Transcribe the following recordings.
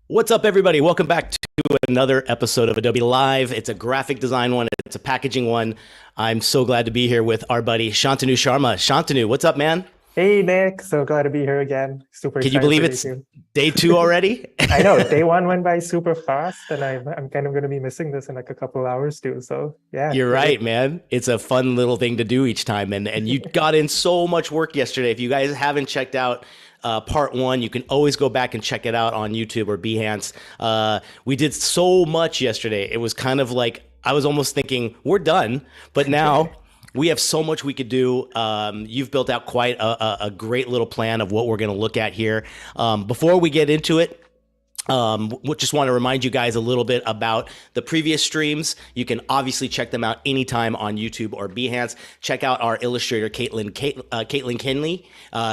What's up, everybody? Welcome back to another episode of Adobe Live. It's a graphic design one. It's a packaging one. I'm so glad to be here with our buddy Shantanu Sharma. Shantanu, what's up, man? Hey, Nick. So glad to be here again. Super Can you believe it's day 2 already? I know. Day 1 went by super fast, and I'm kind of going to be missing this in like a couple hours too. So yeah. You're right, man. It's a fun little thing to do each time. And you got in so much work yesterday. If you guys haven't checked out part 1, you can always go back and check it out on YouTube or Behance. We did so much yesterday. It was kind of like, I was almost thinking we're done, but now we have so much we could do. You've built out quite a great little plan of what we're going to look at here. Before we get into it, we just want to remind you guys a little bit about the previous streams. You can obviously check them out anytime on YouTube or Behance. Check out our illustrator, Caitlin Kinley.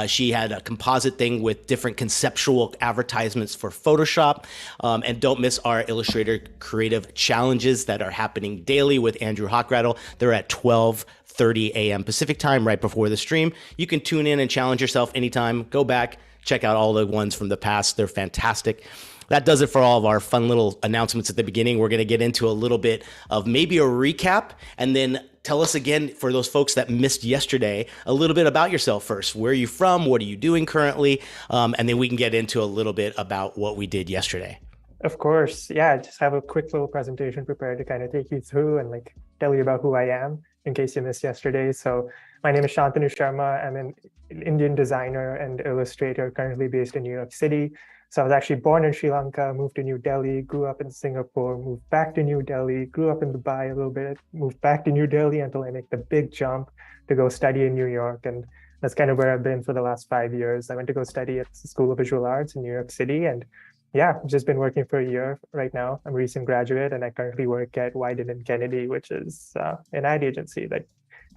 She had a composite thing with different conceptual advertisements for Photoshop. And don't miss our Illustrator Creative Challenges that are happening daily with Andrew Hockrattle. They're at 12:30 a.m. Pacific time, right before the stream. You can tune in and challenge yourself anytime. Go back, check out all the ones from the past. They're fantastic. That does it for all of our fun little announcements at the beginning. We're going to get into a little bit of maybe a recap, and then tell us again, for those folks that missed yesterday, a little bit about yourself first. Where are you from? What are you doing currently? And then we can get into a little bit about what we did yesterday. Of course. Yeah, just have a quick little presentation prepared to kind of take you through and like tell you about who I am in case you missed yesterday. So my name is Shantanu Sharma. I'm an Indian designer and illustrator currently based in New York City. So I was actually born in Sri Lanka, moved to New Delhi, grew up in Singapore, moved back to New Delhi, grew up in Dubai a little bit, moved back to New Delhi until I make the big jump to go study in New York. And that's kind of where I've been for the last 5 years. I went to go study at the School of Visual Arts in New York City. And yeah, I've just been working for a year right now. I'm a recent graduate, and I currently work at Wieden & Kennedy, which is an ad agency that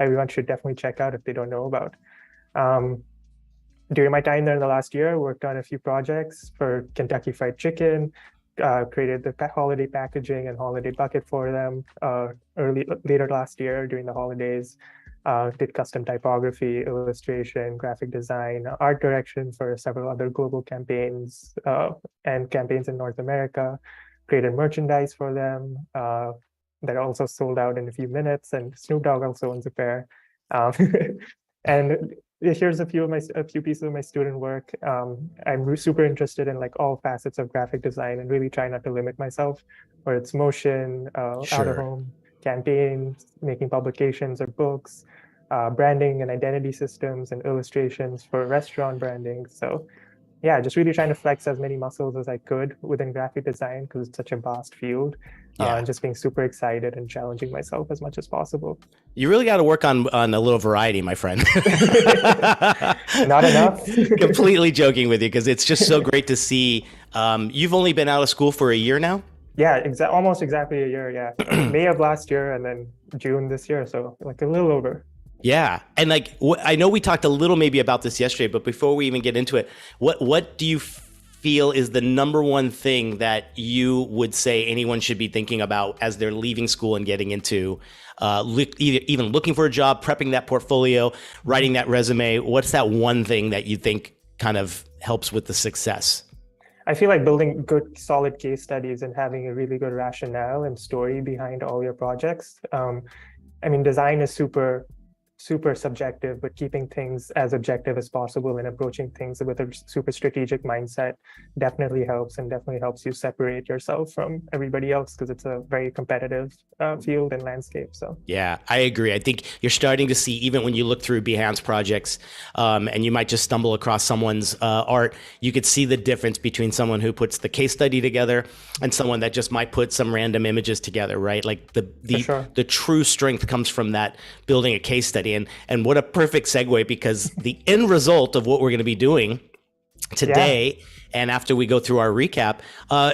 everyone should definitely check out if they don't know about. During my time there in the last year, I worked on a few projects for Kentucky Fried Chicken, created the holiday packaging and holiday bucket for them later last year during the holidays. Did custom typography, illustration, graphic design, art direction for several other global campaigns and campaigns in North America. Created merchandise for them that also sold out in a few minutes, and Snoop Dogg also owns a pair. And here's a few pieces of my student work. I'm super interested in like all facets of graphic design and really try not to limit myself, whether it's motion, out of home, campaigns, making publications or books, branding and identity systems and illustrations for restaurant branding. So yeah, just really trying to flex as many muscles as I could within graphic design because it's such a vast field. And just being super excited and challenging myself as much as possible. You really got to work on a little variety, my friend. Not enough. Completely joking with you, because it's just so great to see. You've only been out of school for a year now? Yeah, almost exactly a year, yeah. May of last year and then June this year, so like a little over. Yeah, and like I know we talked a little maybe about this yesterday, but before we even get into it, what do you feel is the number one thing that you would say anyone should be thinking about as they're leaving school and getting into even looking for a job, prepping that portfolio, writing that resume? What's that one thing that you think kind of helps with the success? I feel like building good, solid case studies and having a really good rationale and story behind all your projects. I mean, design is super subjective, but keeping things as objective as possible and approaching things with a super strategic mindset definitely helps you separate yourself from everybody else because it's a very competitive field and landscape. So yeah, I agree. I think you're starting to see, even when you look through Behance projects and you might just stumble across someone's art, you could see the difference between someone who puts the case study together and someone that just might put some random images together, right? Like the true strength comes from that building a case study. everybody. And what a perfect segue, because the end result of what we're going to be doing today, and after we go through our recap,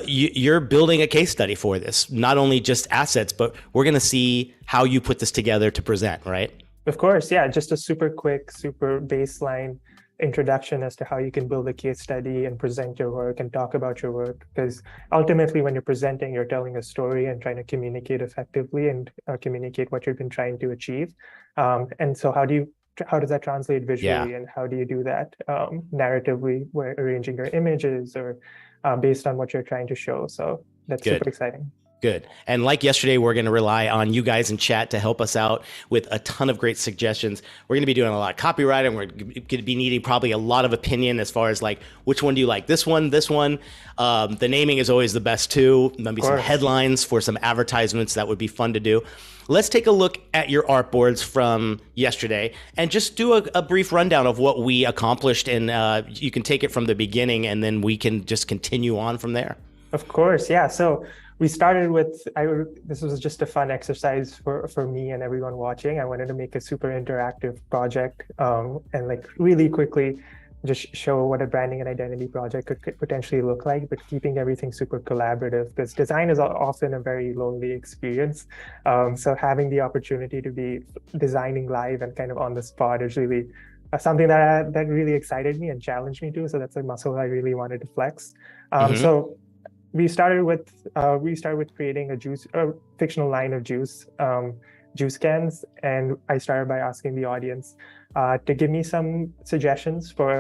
you're building a case study for this, not only just assets, but we're going to see how you put this together to present, right? Of course, yeah. Just a super quick, super baseline introduction as to how you can build a case study and present your work and talk about your work. Because ultimately, when you're presenting, you're telling a story and trying to communicate effectively and communicate what you've been trying to achieve. And so how does that translate visually, and how do you do that narratively, where arranging your images or based on what you're trying to show? So that's super exciting. Good. And like yesterday, we're going to rely on you guys in chat to help us out with a ton of great suggestions. We're going to be doing a lot of copywriting. We're going to be needing probably a lot of opinion as far as like, which one do you like? This one, this one. The naming is always the best too. Maybe some headlines for some advertisements. That would be fun to do. Let's take a look at your artboards from yesterday and just do a brief rundown of what we accomplished. And you can take it from the beginning and then we can just continue on from there. Of course. Yeah. So we started with, this was just a fun exercise for me and everyone watching. I wanted to make a super interactive project and like really quickly just show what a branding and identity project could potentially look like, but keeping everything super collaborative, because design is often a very lonely experience. So having the opportunity to be designing live and kind of on the spot is really something that really excited me and challenged me too. So that's a muscle I really wanted to flex. So we started with creating a fictional line of juice cans, and I started by asking the audience to give me some suggestions for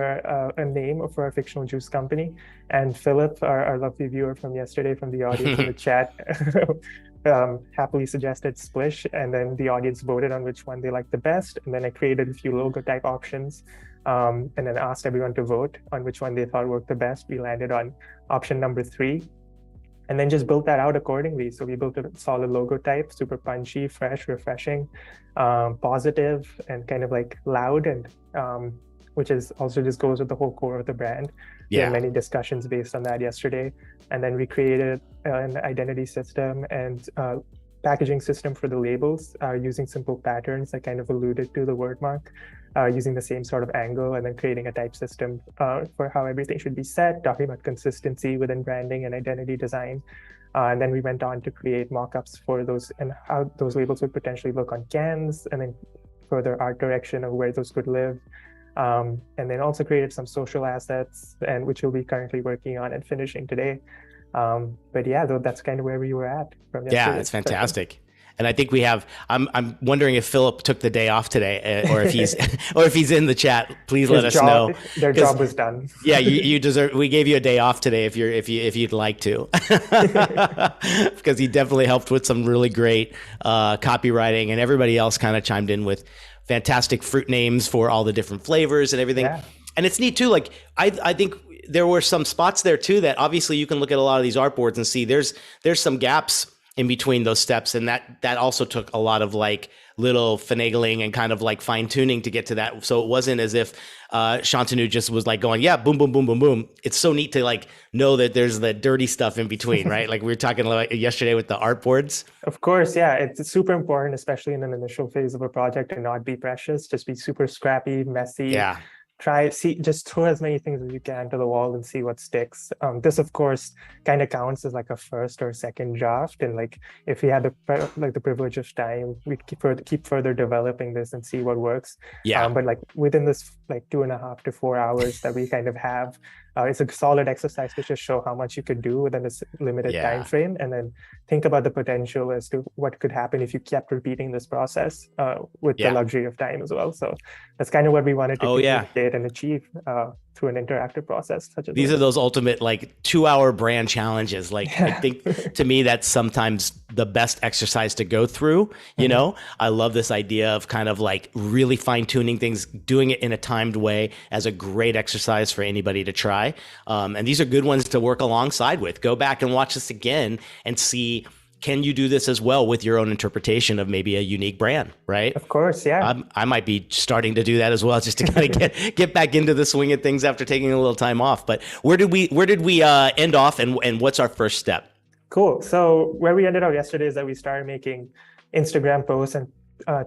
a name for a fictional juice company. And Philip, our lovely viewer from yesterday from the audience in the chat, happily suggested Splish, and then the audience voted on which one they liked the best. And then I created a few logo type options, and then asked everyone to vote on which one they thought worked the best. We landed on option number 3. And then just built that out accordingly. So we built a solid logo type, super punchy, fresh, refreshing, positive, and kind of like loud, and which is also just goes with the whole core of the brand. We had many discussions based on that yesterday. And then we created an identity system and packaging system for the labels using simple patterns that kind of alluded to the word mark, using the same sort of angle, and then creating a type system for how everything should be set, talking about consistency within branding and identity design. And then we went on to create mock-ups for those and how those labels would potentially look on cans, and then further art direction of where those could live. And then also created some social assets, and which we'll be currently working on and finishing today. But yeah, that's kind of where we were at from yesterday. Yeah, it's fantastic. And I think we have. I'm wondering if Philip took the day off today, or if he's in the chat. Please let us know. Their job was done. Yeah, you deserve. We gave you a day off today if you'd like to, because he definitely helped with some really great copywriting, and everybody else kind of chimed in with fantastic fruit names for all the different flavors and everything. Yeah. And it's neat too. Like I think there were some spots there too that obviously you can look at a lot of these artboards and see there's some gaps in between those steps, and that also took a lot of like little finagling and kind of like fine tuning to get to that. So it wasn't as if Shantanu just was like going, yeah, boom, boom, boom, boom, boom. It's so neat to like know that there's the dirty stuff in between, right? Like we were talking like yesterday with the artboards. Of course, yeah, it's super important, especially in an initial phase of a project, to not be precious, just be super scrappy, messy. Yeah. Just throw as many things as you can to the wall and see what sticks. This, of course, kind of counts as like a first or second draft. And like, if we had the privilege of time, we'd keep further developing this and see what works. Yeah. But like within this like 2.5 to 4 hours that we kind of have, it's a solid exercise to just show how much you could do within this limited time frame, and then think about the potential as to what could happen if you kept repeating this process with the luxury of time as well. So that's kind of what we wanted to communicate and achieve through an interactive process such as these are those ultimate like 2-hour brand challenges. Like I think to me that's sometimes the best exercise to go through. You know, I love this idea of kind of like really fine tuning things, doing it in a timed way as a great exercise for anybody to try. And these are good ones to work alongside with. Go back and watch this again and see, can you do this as well with your own interpretation of maybe a unique brand, right? Of course, yeah. I might be starting to do that as well, just to kind of get back into the swing of things after taking a little time off. But where did we end off, and what's our first step? Cool. So where we ended up yesterday is that we started making Instagram posts and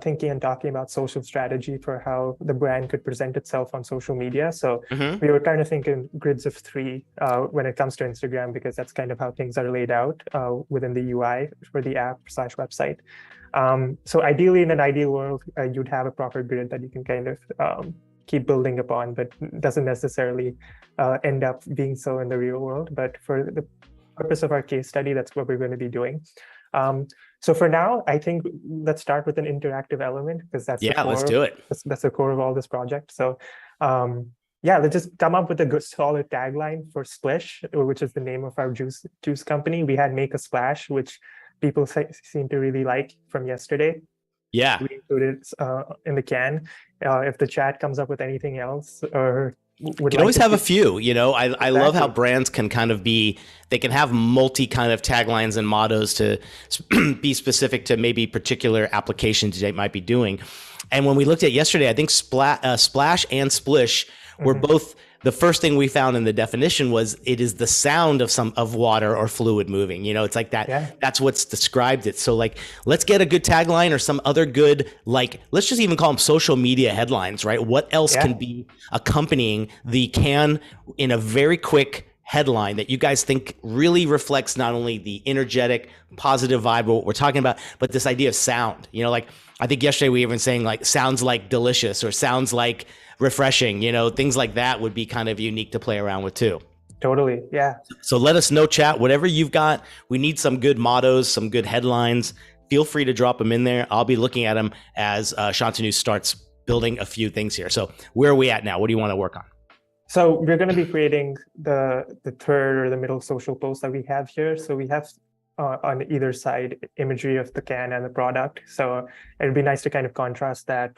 thinking and talking about social strategy for how the brand could present itself on social media. So Mm-hmm. we were trying to think in grids of three when it comes to Instagram, because that's kind of how things are laid out within the UI for the app/website. So ideally, in an ideal world, you'd have a proper grid that you can kind of keep building upon, but doesn't necessarily end up being so in the real world. But for the purpose of our case study, that's what we're going to be doing. So for now, I think let's start with an interactive element, because that's the core, let's do it. That's the core of all this project. So let's just come up with a good solid tagline for Splish, which is the name of our juice company. We had Make a Splash, which people seem to really like from yesterday. Yeah. We included in the can. If the chat comes up with anything else, or would you like always have a few, I love how brands can kind of they can have multi kind of taglines and mottos to be specific to maybe particular applications they might be doing. And when we looked at yesterday, I think Splash and Splish were both, the first thing we found in the definition was it is the sound of water or fluid moving. It's like that. Yeah. That's what's described it. So like, let's get a good tagline or some other good, let's just even call them social media headlines, right? What else can be accompanying the can in a very quick headline that you guys think really reflects not only the energetic, positive vibe of what we're talking about, but this idea of sound. I think yesterday we were even saying sounds like delicious or sounds like refreshing, things like that would be kind of unique to play around with too. Totally. Yeah. So let us know, chat, whatever you've got. We need some good mottos, some good headlines. Feel free to drop them in there. I'll be looking at them as Shantanu starts building a few things here. So where are we at now? What do you want to work on? So we're going to be creating the third or the middle social post that we have here. So we have on either side imagery of the can and the product. So it'd be nice to kind of contrast that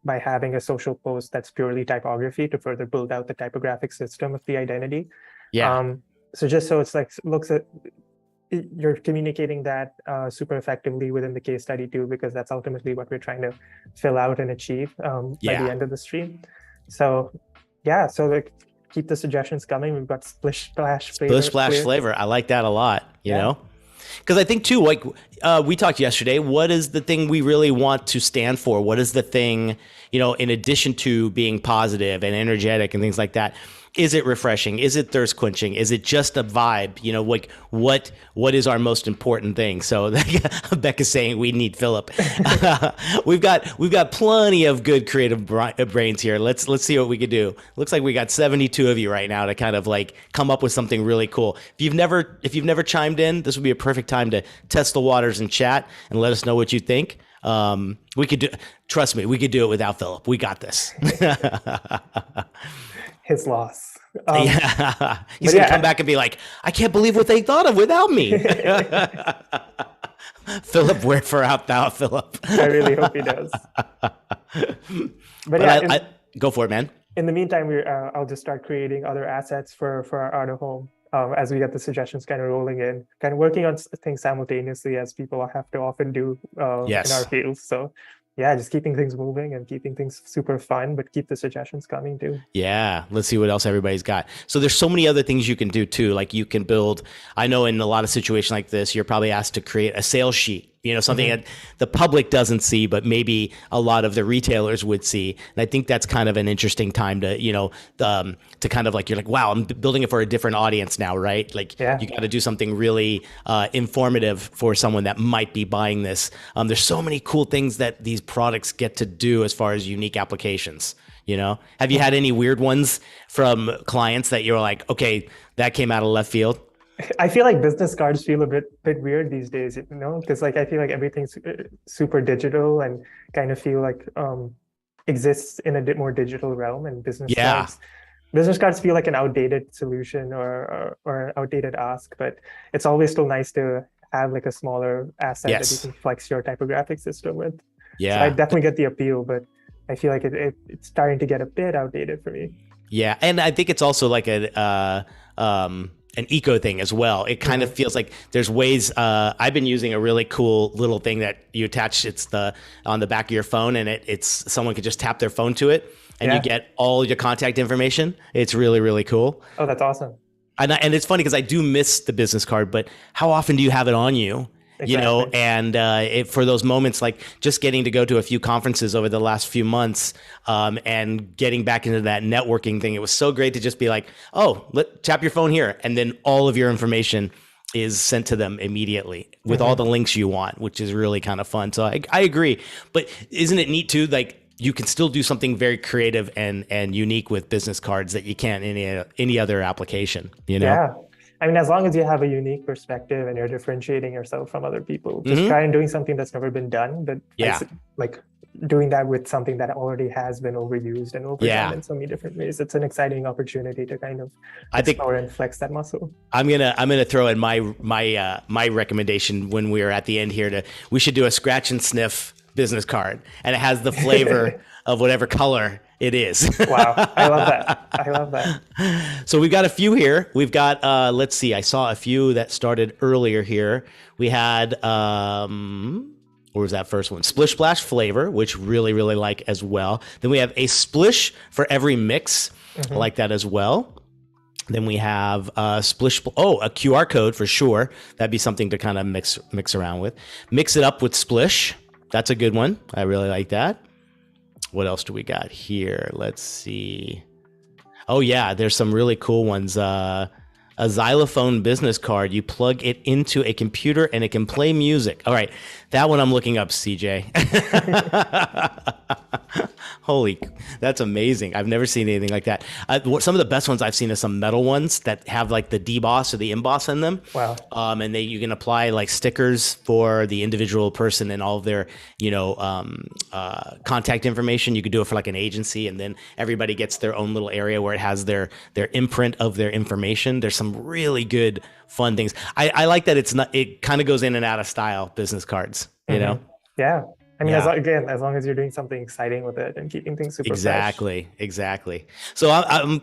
by having a social post that's purely typography to further build out the typographic system of the identity. Yeah. So just so it's looks at, you're communicating that super effectively within the case study too, because that's ultimately what we're trying to fill out and achieve by the end of the stream. So so keep the suggestions coming. We've got Splish Splash flavor. I like that a lot, you know? Because I think too, we talked yesterday, what is the thing we really want to stand for? What is the thing, in addition to being positive and energetic and things like that? Is it refreshing? Is it thirst quenching? Is it just a vibe? What is our most important thing? So Becca's saying we need Philip. We've got plenty of good creative brains here. Let's see what we could do. Looks like we got 72 of you right now to kind of come up with something really cool. If you've never chimed in, this would be a perfect time to test the waters in chat and let us know what you think. Trust me, we could do it without Philip. We got this. His loss. He's gonna come back and be like, I can't believe what they thought of without me. Philip, wherefore art thou, Philip? I really hope he does. But go for it, man. In the meantime, I'll just start creating other assets for our out of home as we get the suggestions kind of rolling in, kind of working on things simultaneously as people have to often do in our fields. So just keeping things moving and keeping things super fun, but keep the suggestions coming too. Yeah, let's see what else everybody's got. So there's so many other things you can do too. Like you can build, I know in a lot of situations like this, you're probably asked to create a sales sheet, something that the public doesn't see, but maybe a lot of the retailers would see. And I think that's kind of an interesting time to, to kind of you're like, wow, I'm building it for a different audience now, right? You got to do something really informative for someone that might be buying this. There's so many cool things that these products get to do as far as unique applications. Have you had any weird ones from clients that you're like, okay, that came out of left field? I feel like business cards feel a bit weird these days, because I feel like everything's super digital and kind of feel like exists in a bit more digital realm, and business cards feel like an outdated solution or an outdated ask, but it's always still nice to have a smaller asset that you can flex your typographic system with. So I definitely get the appeal, but I feel like it's starting to get a bit outdated for me. Yeah, and I think it's also like an eco thing as well. It kind of feels like there's ways. I've been using a really cool little thing that you attach. It's on the back of your phone, and it's someone could just tap their phone to it, and you get all your contact information. It's really, really cool. Oh, that's awesome. And it's funny because I do miss the business card, but how often do you have it on you? Exactly. and for those moments, like just getting to go to a few conferences over the last few months, and getting back into that networking thing, it was so great to just be like, oh, tap your phone here, and then all of your information is sent to them immediately with all the links you want, which is really kind of fun. So I agree. But isn't it neat too? Like you can still do something very creative and unique with business cards that you can't in any other application, Yeah. I mean, as long as you have a unique perspective and you're differentiating yourself from other people, just try and doing something that's never been done, but Yeah. like doing that with something that already has been overused and overdone in so many different ways. It's an exciting opportunity to kind of I think explore and flex that muscle. I'm gonna throw in my recommendation when we're at the end here. We should do a scratch and sniff business card, and it has the flavor of whatever color it is. Wow, I love that. I love that. So we've got a few here. We've got let's see. I saw a few that started earlier here. We had what was that first one? Splish Splash flavor, which really like as well. Then we have a splish for every mix. I like that as well. Then we have a QR code for sure. That'd be something to kind of mix around with. Mix it up with Splish. That's a good one. I really like that. What else do we got here? Let's see. Oh yeah, there's some really cool ones. A xylophone business card. You plug it into a computer and it can play music. All right, that one I'm looking up, CJ. Holy, that's amazing. I've never seen anything like that. Some of the best ones I've seen are some metal ones that have like the deboss or the emboss in them. Wow. And you can apply like stickers for the individual person and all of their, contact information. You could do it for like an agency, and then everybody gets their own little area where it has their imprint of their information. There's some really good fun things. I like that it kind of goes in and out of style, business cards, Yeah. I mean, Yeah. as long as you're doing something exciting with it and keeping things super Exactly. So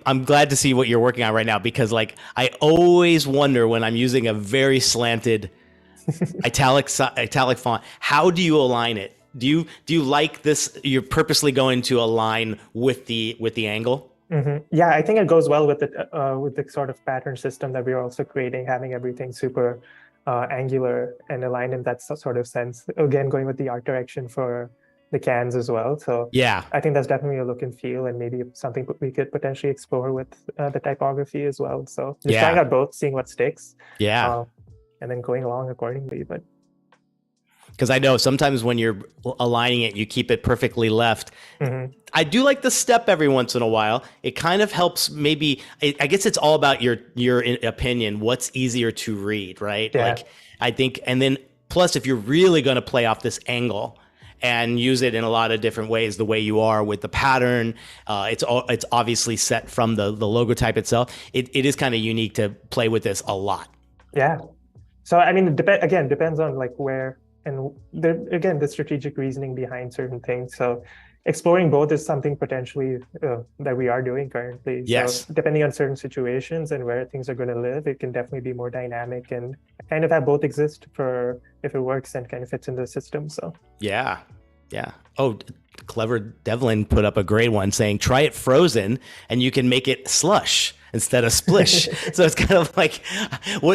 I'm glad to see what you're working on right now, because like I always wonder when I'm using a very slanted italic font, how do you align it? Do you like this? You're purposely going to align with the angle? Yeah, I think it goes well with the sort of pattern system that we're also creating, having everything super angular and aligned in that sort of sense. Again, going with the art direction for the cans as well. So Yeah. I think that's definitely a look and feel, and maybe something we could potentially explore with the typography as well. So just trying out both, seeing what sticks. Yeah. And then going along accordingly. But because I know sometimes when you're aligning it, you keep it perfectly left. I do like the step every once in a while. It kind of helps. Maybe I guess it's all about your opinion. What's easier to read, right? Yeah. Like I think, and then plus if you're really going to play off this angle and use it in a lot of different ways, the way you are with the pattern, it's obviously set from the logo type itself. It is kind of unique to play with this a lot. Yeah. So I mean, it depends on like where. And the strategic reasoning behind certain things. So exploring both is something potentially that we are doing currently. Yes. So depending on certain situations and where things are going to live, it can definitely be more dynamic and kind of have both exist for if it works and kind of fits into the system. So yeah. Oh, clever Devlin put up a great one saying, try it frozen and you can make it slush instead of splish. So it's kind of like,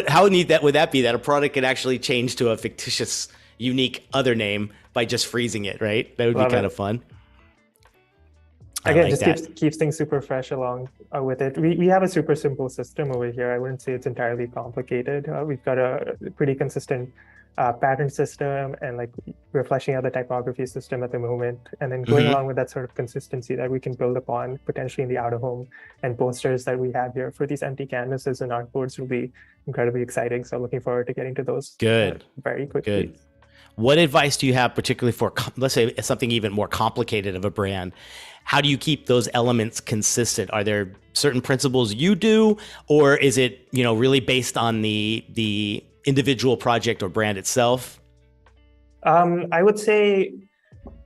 how neat would that be, that a product could actually change to a fictitious unique other name by just freezing it, right? That would be kind of fun. Again, like just keeps things super fresh along with it. We have a super simple system over here. I wouldn't say it's entirely complicated. We've got a pretty consistent pattern system, and like we're fleshing out the typography system at the moment, and then going along with that sort of consistency that we can build upon potentially in the out of home and posters that we have here for these empty canvases and artboards will be incredibly exciting. So looking forward to getting to those very quickly. Good. What advice do you have particularly for, let's say, something even more complicated of a brand? How do you keep those elements consistent? Are there certain principles you do, or is it, really based on the individual project or brand itself? I would say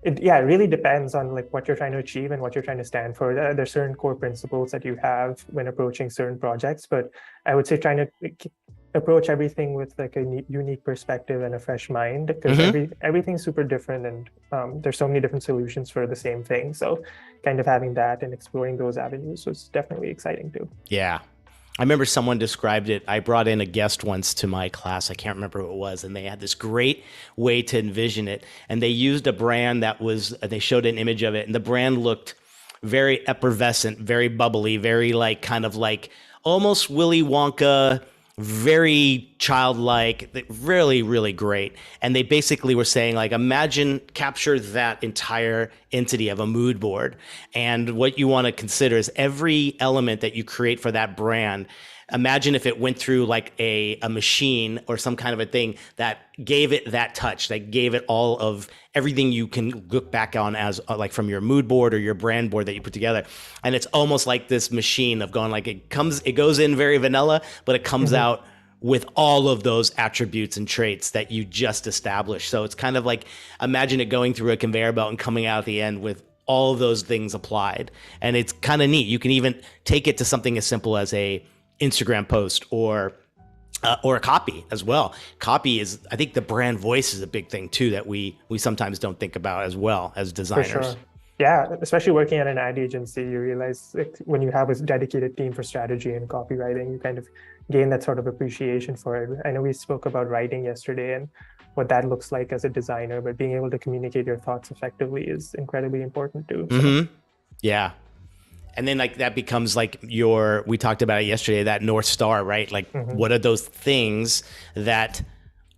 it really depends on like what you're trying to achieve and what you're trying to stand for. There's certain core principles that you have when approaching certain projects, but I would say trying to approach everything with like a unique perspective and a fresh mind, because everything's super different, and there's so many different solutions for the same thing. So kind of having that and exploring those avenues was definitely exciting too. Yeah. I remember someone described it. I brought in a guest once to my class. I can't remember who it was. And they had this great way to envision it. And they used a brand they showed an image of it. And the brand looked very effervescent, very bubbly, very like kind of like almost Willy Wonka, very childlike, really, really great. And they basically were saying like, capture that entire entity of a mood board. And what you want to consider is every element that you create for that brand. Imagine if it went through like a machine or some kind of a thing that gave it that touch, that gave it all of everything you can look back on as like from your mood board or your brand board that you put together. And it's almost like this machine of going like it goes in very vanilla, but it comes out with all of those attributes and traits that you just established. So it's kind of like, imagine it going through a conveyor belt and coming out at the end with all of those things applied. And it's kind of neat. You can even take it to something as simple as a Instagram post or a copy as well. Copy is, I think the brand voice is a big thing too, that we sometimes don't think about as well as designers. For sure. Yeah, especially working at an ad agency, you realize when you have a dedicated team for strategy and copywriting, you kind of gain that sort of appreciation for it. I know we spoke about writing yesterday and what that looks like as a designer, but being able to communicate your thoughts effectively is incredibly important too. So. Yeah. And then like that becomes like we talked about it yesterday, that North Star, right? Like what are those things that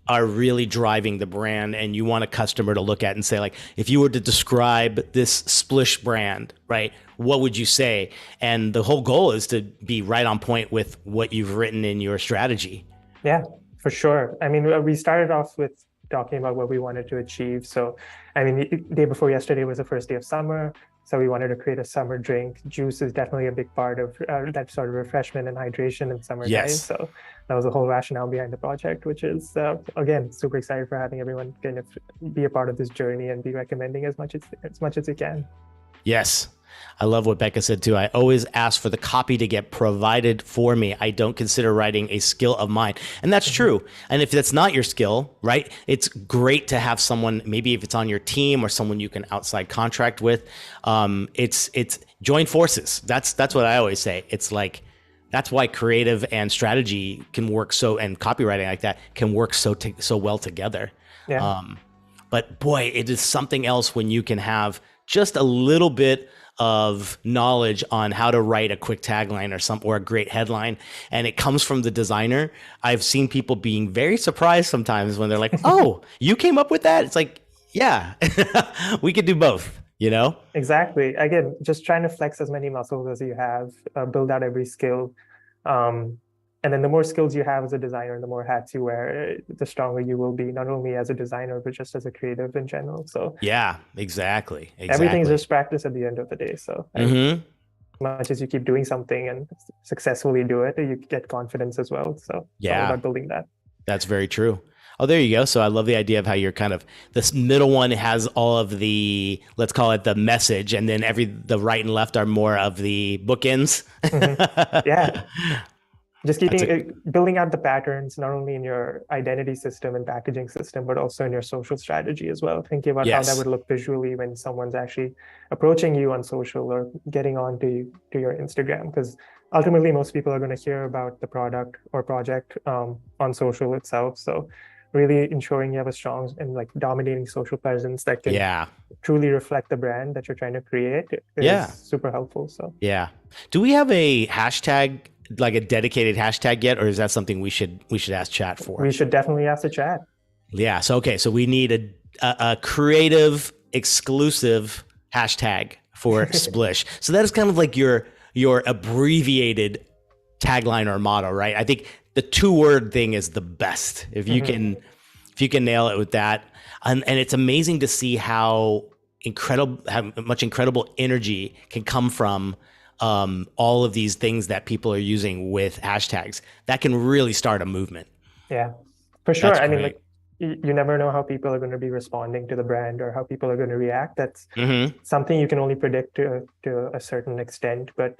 are really driving the brand and you want a customer to look at and say like, if you were to describe this Splish brand, right, what would you say? And the whole goal is to be right on point with what you've written in your strategy. Yeah, for sure. I mean, we started off with talking about what we wanted to achieve. So, I mean, the day before yesterday was the first day of summer. So we wanted to create a summer drink. Juice is definitely a big part of that sort of refreshment and hydration in summertime. Yes. So that was the whole rationale behind the project, which is, again, super excited for having everyone kind of be a part of this journey and be recommending as much as you can. Yes. I love what Becca said too. I always ask for the copy to get provided for me. I don't consider writing a skill of mine. And that's true. And if that's not your skill, right, it's great to have someone, maybe if it's on your team or someone you can outside contract with. It's join forces. That's what I always say. It's like, that's why creative and strategy can work and copywriting like that can work so well together. Yeah. But boy, it is something else when you can have just a little bit of knowledge on how to write a quick tagline or a great headline, and it comes from the designer. I've seen people being very surprised sometimes when they're like, "Oh, you came up with that?" It's like, yeah, we could do both, you know? Exactly. Again, just trying to flex as many muscles as you have, build out every skill. And then the more skills you have as a designer, the more hats you wear, the stronger you will be, not only as a designer, but just as a creative in general. So yeah, exactly. Everything's just practice at the end of the day. So as much as you keep doing something and successfully do it, you get confidence as well. So it's all about building that. That's very true. Oh, there you go. So I love the idea of how you're kind of, this middle one has all of the, let's call it the message, and then the right and left are more of the bookends. Yeah. Just building out the patterns, not only in your identity system and packaging system, but also in your social strategy as well. Thinking about how that would look visually when someone's actually approaching you on social or getting on to your Instagram. Because ultimately, most people are going to hear about the product or project on social itself. So really ensuring you have a strong and like dominating social presence that can truly reflect the brand that you're trying to create is super helpful. So do we have a hashtag, like a dedicated hashtag yet, or is that something we should ask chat for? We should definitely ask the chat. Yeah. So so we need a creative exclusive hashtag for Splish. So that is kind of like your abbreviated tagline or motto, right? I think the 2-word thing is the best. If you can nail it with that, and it's amazing to see how much incredible energy can come from all of these things that people are using with hashtags that can really start a movement. Yeah, for sure. I mean, like you never know how people are going to be responding to the brand or how people are going to react. That's something you can only predict to a certain extent, but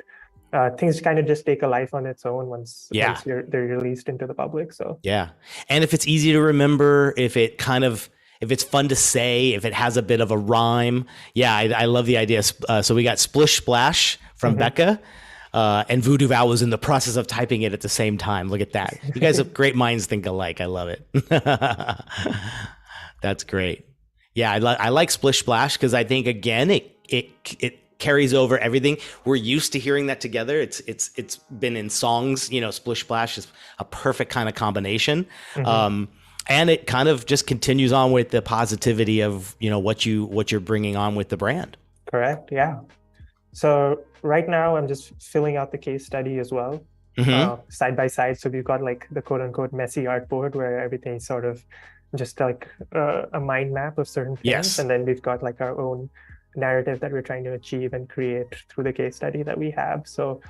things kind of just take a life on its own once they're released into the public. So and if it's easy to remember, if it's fun to say, if it has a bit of a rhyme, I love the idea. So we got Splish Splash from Becca. And Voodoo Val was in the process of typing it at the same time. Look at that. You guys have great minds think alike. I love it. That's great. Yeah, I like Splish Splash because I think again it carries over everything. We're used to hearing that together. It's been in songs. You know, Splish Splash is a perfect kind of combination. And it kind of just continues on with the positivity of, you know, what you're bringing on with the brand. Correct. Yeah. So right now I'm just filling out the case study as well, side by side. So we've got like the quote unquote messy artboard where everything's sort of just like a mind map of certain things. Yes. And then we've got like our own narrative that we're trying to achieve and create through the case study that we have. So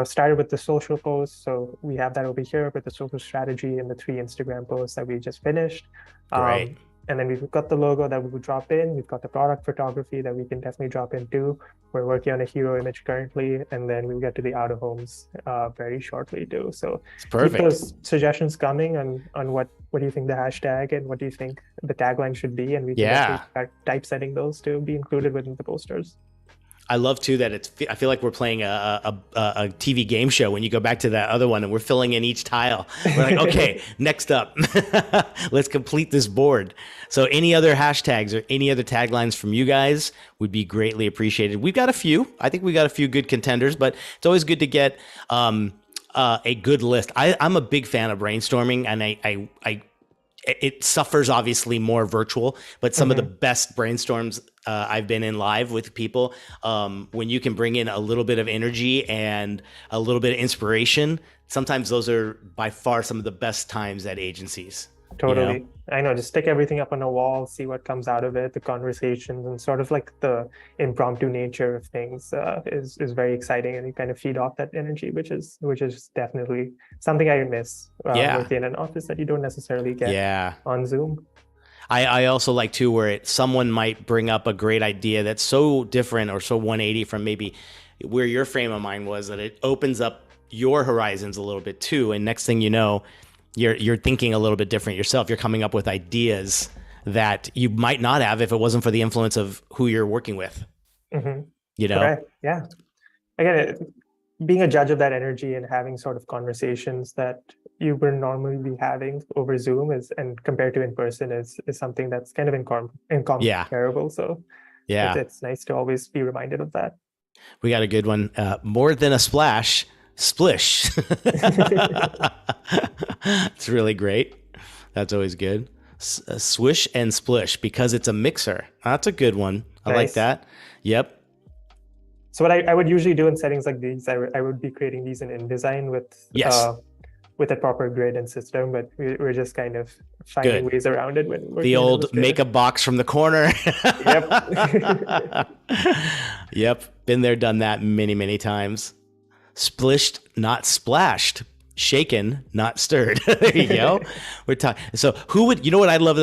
started with the social posts. So we have that over here with the social strategy and the 3 Instagram posts that we just finished. Great. And then we've got the logo that we would drop in. We've got the product photography that we can definitely drop in too. We're working on a hero image currently, and then we'll get to the out of homes very shortly too. So perfect. Keep those suggestions coming on what do you think the hashtag and what do you think the tagline should be, and we can start typesetting those to be included within the posters. I love too that I feel like we're playing a TV game show when you go back to that other one and we're filling in each tile. We're like, okay, next up, let's complete this board. So any other hashtags or any other taglines from you guys would be greatly appreciated. We've got a few. I think we got a few good contenders, but it's always good to get a good list. I'm a big fan of brainstorming, and it suffers obviously more virtual, but some of the best brainstorms I've been in live with people, when you can bring in a little bit of energy and a little bit of inspiration, sometimes those are by far some of the best times at agencies. Totally. You know? I know, just stick everything up on a wall, see what comes out of it, the conversations, and sort of like the impromptu nature of things is very exciting, and you kind of feed off that energy, which is definitely something I miss working in an office that you don't necessarily get on Zoom. I also like too where someone might bring up a great idea that's so different or so 180 from maybe where your frame of mind was, that it opens up your horizons a little bit too, and next thing you know, you're thinking a little bit different yourself. You're coming up with ideas that you might not have if it wasn't for the influence of who you're working with. You know? Correct. Yeah. Again, being a judge of that energy and having sort of conversations that you would normally be having over Zoom and compared to in person is something that's kind of incomparable. So it's nice to always be reminded of that. We got a good one. More than a splash, splish. It's really great. That's always good. Swish and splish because it's a mixer. That's a good one. I like that. Yep. So what I would usually do in settings like these, I would be creating these in InDesign with a proper grid and system, but we're just kind of finding ways around it. The old makeup box from the corner. Yep. Been there, done that many, many times. Splished, not splashed. Shaken, not stirred. There you go. We're talking. So who would, you know what I love?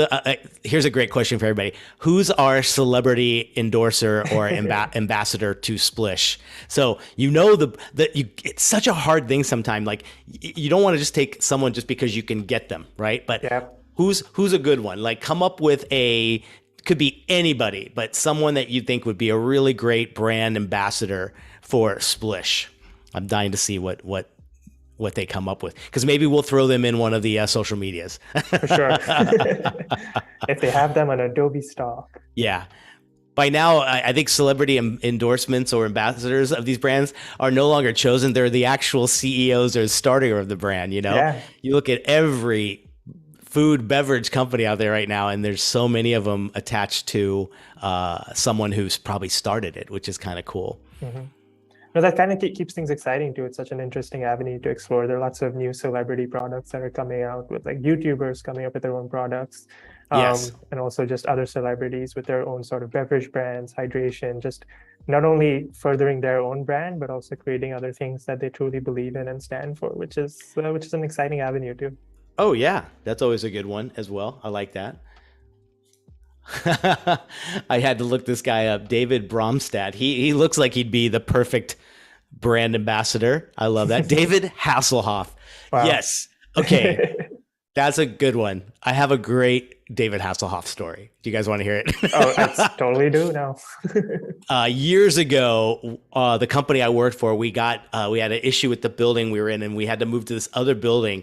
Here's a great question for everybody. Who's our celebrity endorser or ambassador to Splish? So, you know, it's such a hard thing sometimes. Like you don't want to just take someone just because you can get them, right? But who's a good one? Like come up with could be anybody, but someone that you think would be a really great brand ambassador for Splish. I'm dying to see what they come up with, because maybe we'll throw them in one of the social medias. For sure. If they have them on Adobe stock. Yeah. By now, I think celebrity endorsements or ambassadors of these brands are no longer chosen. They're the actual CEOs or starter of the brand, you know? Yeah. You look at every food, beverage company out there right now, and there's so many of them attached to someone who's probably started it, which is kind of cool. Mm-hmm. No, that kind of keeps things exciting too. It's such an interesting avenue to explore. There are lots of new celebrity products that are coming out, with like YouTubers coming up with their own products. And also just other celebrities with their own sort of beverage brands, hydration, just not only furthering their own brand, but also creating other things that they truly believe in and stand for, which is an exciting avenue too. Oh yeah, that's always a good one as well. I like that. I had to look this guy up, David Bromstad. He looks like he'd be the perfect brand ambassador. I love that. David Hasselhoff. Wow. Yes. Okay. That's a good one. I have a great David Hasselhoff story. Do you guys want to hear it? Oh, I totally do now. Years ago, the company I worked for, we had an issue with the building we were in, and we had to move to this other building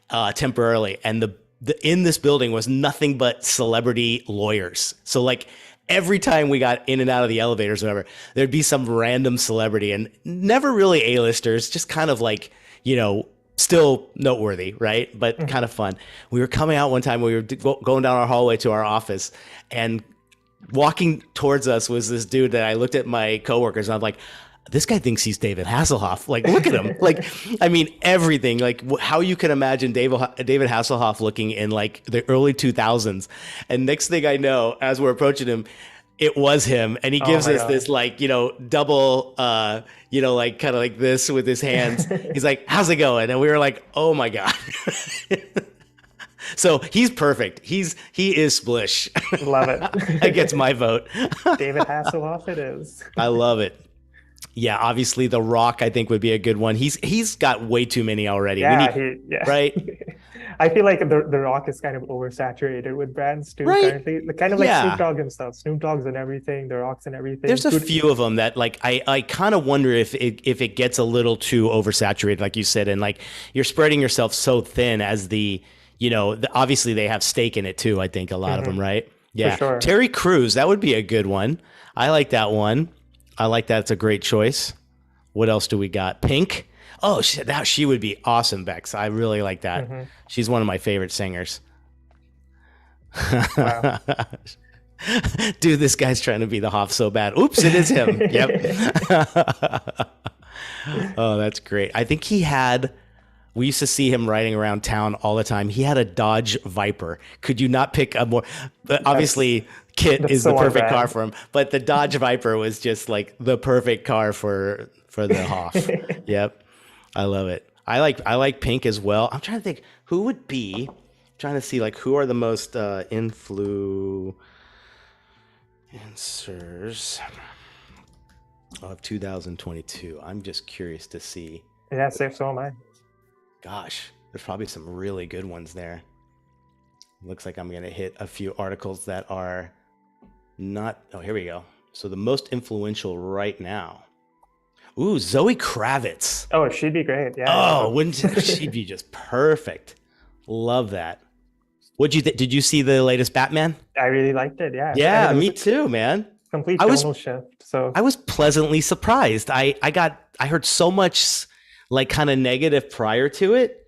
temporarily. And in this building was nothing but celebrity lawyers. So like every time we got in and out of the elevators, or whatever, there'd be some random celebrity, and never really A-listers, just kind of like, still noteworthy, right? But kind of fun. We were coming out one time, we were going down our hallway to our office, and walking towards us was this dude that I looked at my coworkers and I'm like, this guy thinks he's David Hasselhoff. Like, look at him. Like, I mean, everything, like how you can imagine David Hasselhoff looking in like the early 2000s. And next thing I know, as we're approaching him, it was him. And he gives us this like, double, like kind of like this with his hands. He's like, how's it going? And we were like, oh my God. So he's perfect. He is Splish. Love it. That gets my vote. David Hasselhoff it is. I love it. Yeah, obviously The Rock I think would be a good one. He's got way too many already. Yeah, right? I feel like the Rock is kind of oversaturated with brands too, right? currently. Kind of like Snoop Dogg and stuff. Snoop Dogg's and everything, The Rock's and everything. There's a few of them that like I kind of wonder if it gets a little too oversaturated, like you said, and like you're spreading yourself so thin as obviously they have stake in it too. I think a lot of them, right? Yeah, for sure. Terry Crews, that would be a good one. I like that one. I like that. It's a great choice. What else do we got? Pink. Oh, she would be awesome, Bex. I really like that. She's one of my favorite singers. Wow. Dude, this guy's trying to be the Hoff so bad. Oops, it is him. Yep. Oh, that's great. I think we used to see him riding around town all the time. He had a Dodge Viper. Could you not pick a more, obviously Kit is the perfect car for him, but the Dodge Viper was just like the perfect car for the Hoff. Yep. I love it. I like Pink as well. I'm trying to think who would be, trying to see like who are the most influencers of 2022. I'm just curious to see. Yeah, so am I. Gosh, there's probably some really good ones there. Looks like I'm going to hit a few articles that are not. Oh, here we go. So the most influential right now. Ooh, Zoe Kravitz. Oh, she'd be great. Yeah. Oh, she'd be just perfect. Love that. Did you see the latest Batman? I really liked it. Yeah. Yeah, me too, man. Complete tonal shift. So I was pleasantly surprised. I heard so much like kind of negative prior to it.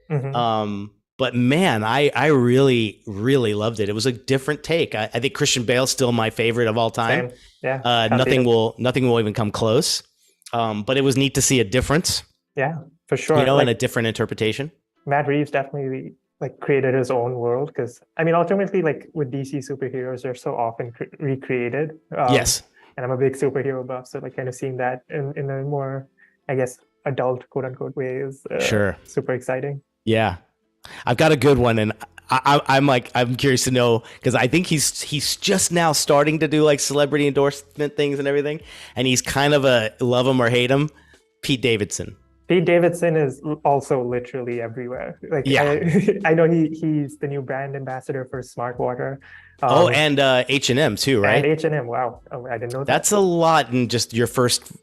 But man, I really, really loved it. It was a different take. I think Christian Bale's still my favorite of all time. Same. Yeah. Nothing will even come close. But it was neat to see a difference. Yeah, for sure. And a different interpretation. Matt Reeves definitely like created his own world, because I mean, ultimately, like with DC superheroes, they're so often recreated. Yes. And I'm a big superhero buff, so like kind of seeing that in a more, I guess, adult quote unquote way is sure super exciting. Yeah, I've got a good one, and I'm curious to know, because I think he's just now starting to do like celebrity endorsement things and everything, and he's kind of a love him or hate him. Pete Davidson. Pete Davidson is also literally everywhere. Like, yeah, I know he's the new brand ambassador for Smart Water. And H&M too, right? And H&M. Wow, I didn't know that. That's a lot in just your first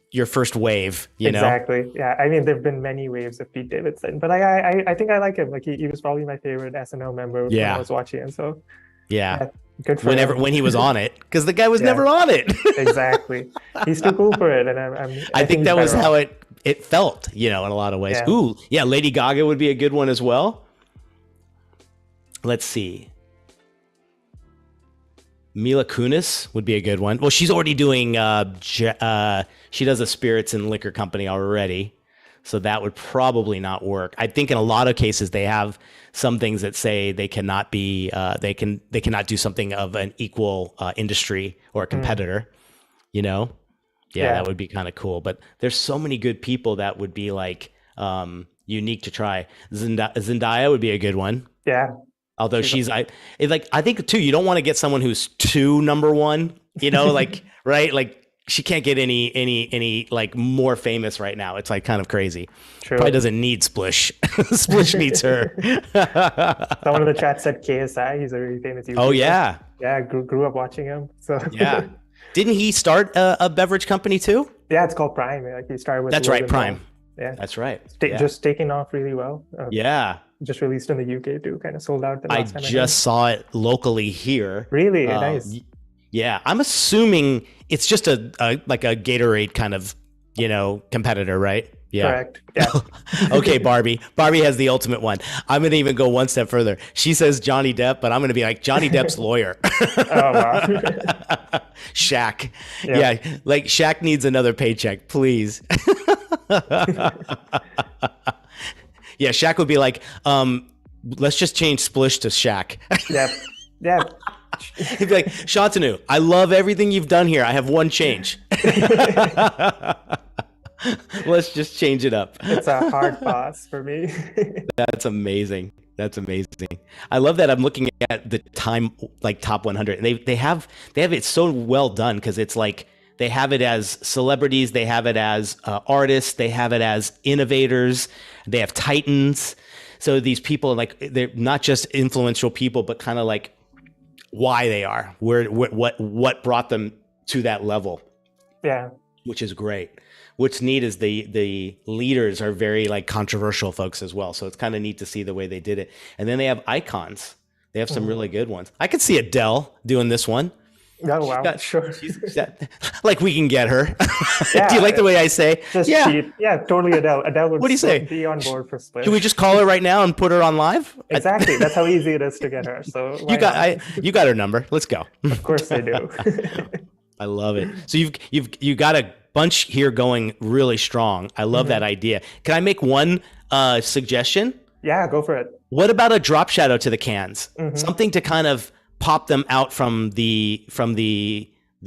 wave. Exactly. Yeah, I mean, there've been many waves of Pete Davidson, but I think I like him. Like he was probably my favorite SNL member when I was watching it. So good for him. When he was on it, because the guy was never on it. Exactly. He's too cool for it, and I think that was how it felt, in a lot of ways. Yeah. Ooh, yeah, Lady Gaga would be a good one as well. Let's see. Mila Kunis would be a good one. Well, she's already doing, she does a spirits and liquor company already. So that would probably not work. I think in a lot of cases, they have some things that say they cannot be, they cannot do something of an equal industry or a competitor, Yeah, that would be kind of cool. But there's so many good people that would be like unique to try. Zendaya would be a good one. Yeah. Although I think too, you don't want to get someone who's too number one, like, right? Like she can't get any like more famous right now. It's like kind of crazy. True. Probably doesn't need Splish. Splish needs her. Someone in the chat said KSI. He's a really famous YouTuber. Oh yeah. Yeah, grew up watching him. So Yeah. Didn't he start a beverage company too? Yeah, it's called Prime. Like he started with. That's right, Prime. Ball. Yeah, that's right. Just taking off really well. Yeah. Just released in the UK too. Kind of sold out. I just saw it locally here. Really nice. Yeah, I'm assuming it's just a like a Gatorade kind of, competitor, right? Yeah. Correct. Yeah. Okay, Barbie. Barbie has the ultimate one. I'm going to even go one step further. She says Johnny Depp, but I'm going to be like Johnny Depp's lawyer. Oh, wow. Shaq. Yeah. Like Shaq needs another paycheck, please. Yeah, Shaq would be like, let's just change Splish to Shaq. Yep. Yeah. He'd be like, Shantanu, I love everything you've done here. I have one change. Let's just change it up. It's a hard pass for me. That's amazing. That's amazing. I love that. I'm looking at the Time like top 100, and they have it so well done because it's like they have it as celebrities, they have it as artists, they have it as innovators, they have titans. So these people, like, they're not just influential people, but kind of like why they are, what brought them to that level. Yeah, which is great. What's neat is the leaders are very like controversial folks as well. So it's kind of neat to see the way they did it. And then they have icons. They have some really good ones. I could see Adele doing this one. Oh, wow. Sure. Like we can get her. Yeah, do you like the way I say? Cheap. Yeah, totally Adele. Adele would what do you say? Be on board for Splish. Can we just call her right now and put her on live? Exactly. That's how easy it is to get her. So you got her number. Let's go. Of course I do. I love it. So you've got a bunch here going really strong. I love that idea. Can I make one suggestion? Yeah, go for it. What about a drop shadow to the cans? Something to kind of pop them out from the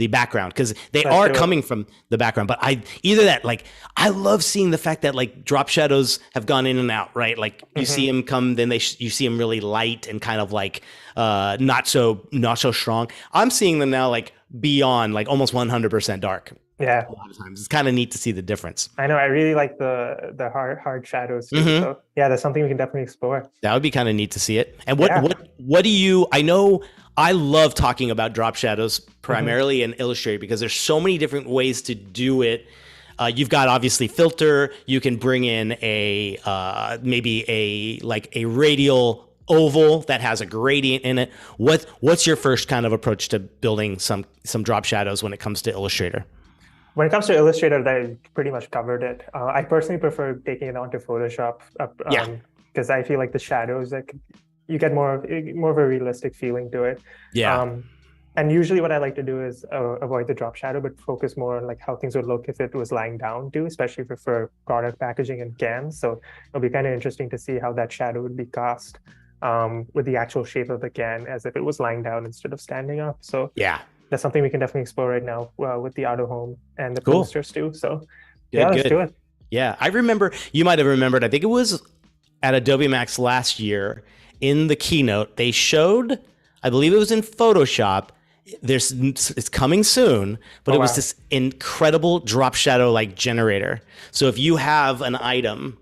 background, because they are coming from the background. But I love seeing the fact that like drop shadows have gone in and out, right? Like you see them come, then you see them really light and kind of like not so strong. I'm seeing them now like beyond like almost 100% dark. Yeah, a lot of times it's kind of neat to see the difference. I know. I really like the hard shadows too. So yeah, that's something we can definitely explore. That would be kind of neat to see it. And what do you? I know I love talking about drop shadows primarily in Illustrator because there's so many different ways to do it. You've got obviously filter. You can bring in maybe a radial oval that has a gradient in it. What's your first kind of approach to building some drop shadows when it comes to Illustrator? When it comes to Illustrator, I pretty much covered it. I personally prefer taking it onto Photoshop because I feel like the shadows, like you get more of a realistic feeling to it. Yeah. And usually what I like to do is avoid the drop shadow, but focus more on like how things would look if it was lying down too, especially for product packaging and cans. So it'll be kind of interesting to see how that shadow would be cast with the actual shape of the can as if it was lying down instead of standing up. So yeah. That's something we can definitely explore right now with the Auto Home and the posters too. So let's do it. Yeah, I remember, you might have remembered, I think it was at Adobe Max last year in the keynote, they showed, I believe it was in Photoshop, it's coming soon, but it was this incredible drop shadow like generator. So if you have an item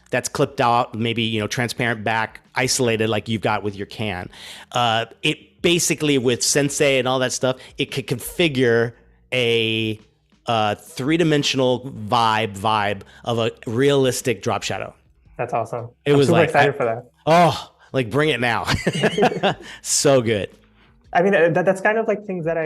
that's clipped out, maybe, transparent back, isolated like you've got with your can, it basically with Sensei and all that stuff, it could configure a three-dimensional vibe of a realistic drop shadow. That's awesome. I'm super excited for that. Oh, like bring it now. So good. I mean, that's kind of like things that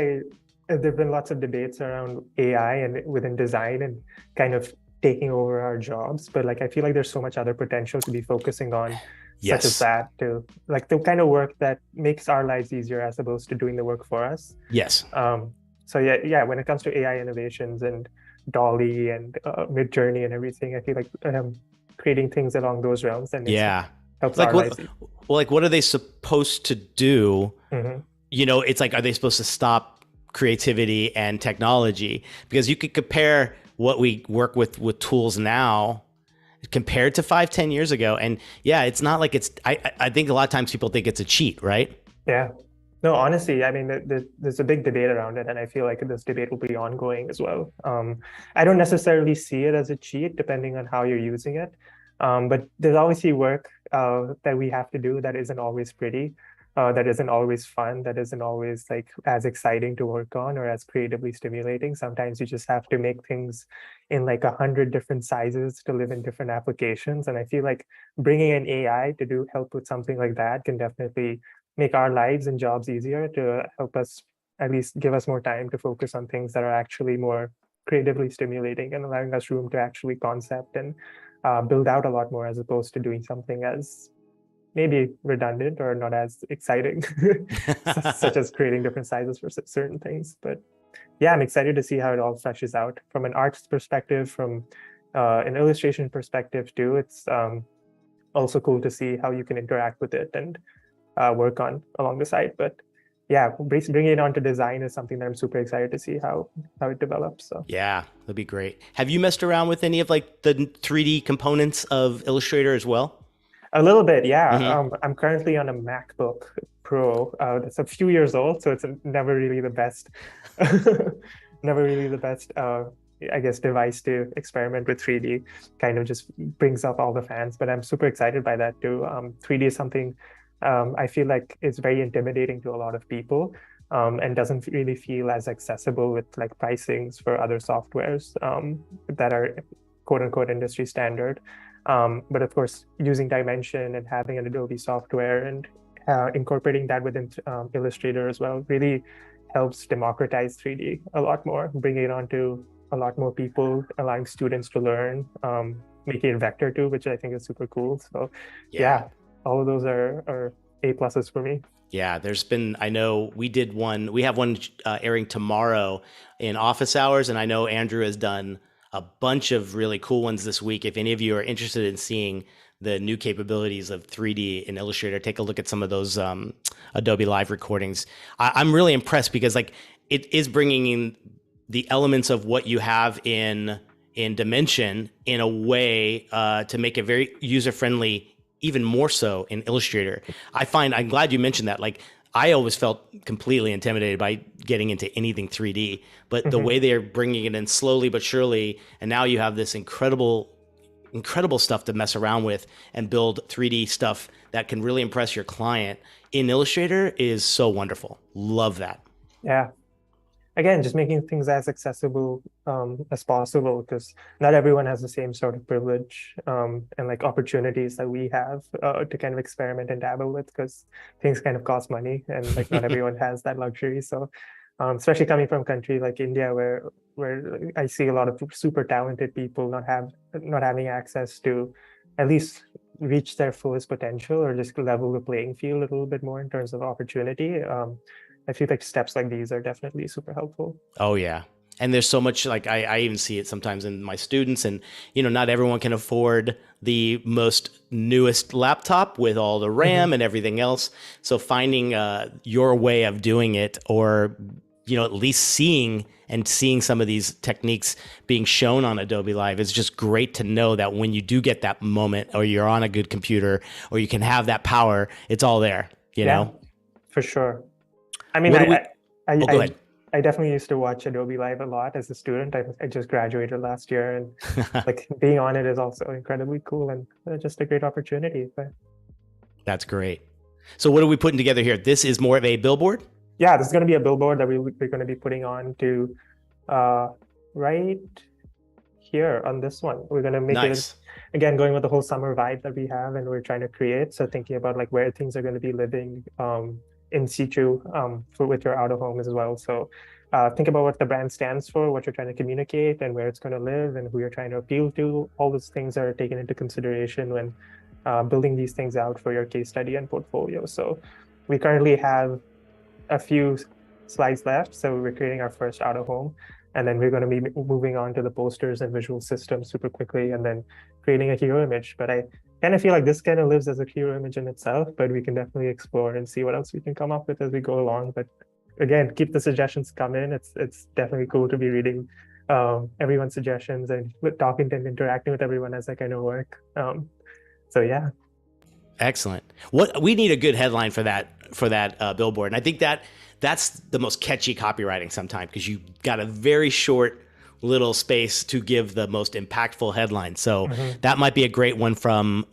there've been lots of debates around AI and within design and kind of taking over our jobs. But like, I feel like there's so much other potential to be focusing on. Such as that, to like the kind of work that makes our lives easier as opposed to doing the work for us. Yes. So yeah, when it comes to AI innovations and Dolly and Midjourney and everything, I feel like creating things along those realms and helps like our lives. Well, like what are they supposed to do? It's like, are they supposed to stop creativity and technology? Because you could compare what we work with tools now compared to 5-10 years ago, and it's not like it's I think a lot of times people think it's a cheat, right? No, honestly, I mean, there's a big debate around it, and I feel like this debate will be ongoing as well. I don't necessarily see it as a cheat, depending on how you're using it. But there's obviously work that we have to do that isn't always pretty, that isn't always fun, that isn't always like as exciting to work on or as creatively stimulating. Sometimes you just have to make things in like 100 different sizes to live in different applications. And I feel like bringing in AI to do help with something like that can definitely make our lives and jobs easier to help us at least give us more time to focus on things that are actually more creatively stimulating and allowing us room to actually concept and build out a lot more as opposed to doing something as maybe redundant or not as exciting, such as creating different sizes for certain things. But yeah, I'm excited to see how it all fleshes out from an art's perspective, from an illustration perspective too. It's also cool to see how you can interact with it and work on along the side. But yeah, bringing it on to design is something that I'm super excited to see how it develops. So Yeah, that'd be great. Have you messed around with any of like the 3D components of Illustrator as well? a little bit, yeah. Hmm. I'm currently on a MacBook Pro that's a few years old, so it's never really the best, never really the best. I guess device to experiment with 3D kind of just brings up all the fans, but I'm super excited by that too. 3D is something I feel like is very intimidating to a lot of people, and doesn't really feel as accessible with like pricings for other softwares that are quote unquote industry standard. But of course, using Dimension and having an Adobe software and incorporating that within Illustrator as well really helps democratize 3D a lot more, bringing it onto a lot more people, allowing students to learn, making it vector too, which I think is super cool. So Yeah. yeah, all of those are A pluses for me. Yeah, there's been, I know we have one airing tomorrow in office hours, and I know Andrew has done a bunch of really cool ones this week. If any of you are interested in seeing the new capabilities of 3D in Illustrator, take a look at some of those Adobe Live recordings. I'm really impressed because like it is bringing in the elements of what you have in Dimension in a way to make it very user friendly, even more so in Illustrator. I'm glad you mentioned that. Like, I always felt completely intimidated by getting into anything 3D, but the Mhm. way they're bringing it in slowly but surely, and now you have this incredible stuff to mess around with and build 3D stuff that can really impress your client in Illustrator is so wonderful. Love that. Yeah, again, just making things as accessible as possible because not everyone has the same sort of privilege and like opportunities that we have to kind of experiment and dabble with because things kind of cost money and like not everyone has that luxury. So especially coming from a country like India where I see a lot of super talented people not having access to at least reach their fullest potential or just level the playing field a little bit more in terms of opportunity. I feel like steps like these are definitely super helpful. Oh yeah. And there's so much like I even see it sometimes in my students, and not everyone can afford the most newest laptop with all the Mhm. RAM and everything else. So finding your way of doing it, or at least seeing some of these techniques being shown on Adobe Live, is just great to know that when you do get that moment, or you're on a good computer, or you can have that power, it's all there. Yeah, for sure. I mean, What do we? I, Oh, go I, ahead. I definitely used to watch Adobe Live a lot as a student. I just graduated last year, and like being on it is also incredibly cool and just a great opportunity. But That's great. So what are we putting together here? This is more of a billboard? yeah, this is going to be a billboard that we're going to be putting on to uh, right here on this one. We're going to make it Nice. again going with the whole summer vibe that we have and we're trying to create. So thinking about like where things are going to be living in situ for with your out of home as well. So think about what the brand stands for, what you're trying to communicate, and where it's going to live, and who you're trying to appeal to. All those things are taken into consideration when building these things out for your case study and portfolio. So we currently have a few slides left. So we're creating our first out of home. And then we're going to be moving on to the posters and visual systems super quickly and then creating a hero image. But I kind of feel like this kind of lives as a hero image in itself, but we can definitely explore and see what else we can come up with as we go along. But again, keep the suggestions coming. It's definitely cool to be reading everyone's suggestions and talking and interacting with everyone as I kind of work. So yeah. Excellent. What we need a good headline for that billboard. And I think that's the most catchy copywriting sometimes, because you got a very short little space to give the most impactful headline. So that might be a great one from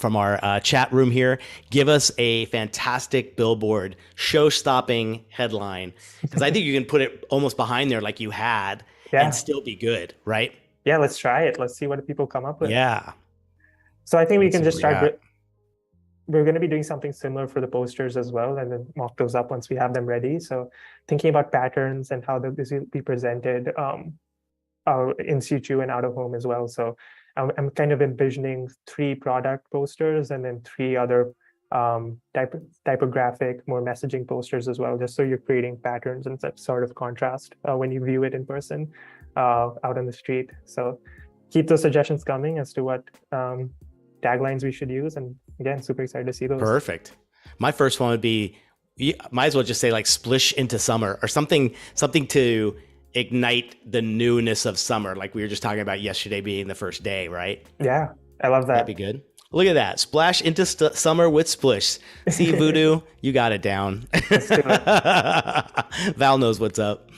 our chat room here. Give us a fantastic billboard, show-stopping headline, because I think you can put it almost behind there like you had and still be good, right? Yeah, let's try it. Let's see what people come up with. Yeah. So I think we can just start. We're going to be doing something similar for the posters as well, and then mock those up once we have them ready. So thinking about patterns and how this will be presented in situ and out of home as well. So I'm kind of envisioning 3 product posters and then 3 other typographic, more messaging posters as well, just so you're creating patterns and that sort of contrast when you view it in person out on the street. So keep those suggestions coming as to what taglines we should use. And again, super excited to see those. Perfect. My first one would be, you might as well just say like splish into summer, or something to ignite the newness of summer, like we were just talking about yesterday being the first day, right? Yeah, I love that. That'd be good. Look at that. Splash into summer with splish. See, Voodoo, you got it down. Let's do it. Val knows what's up.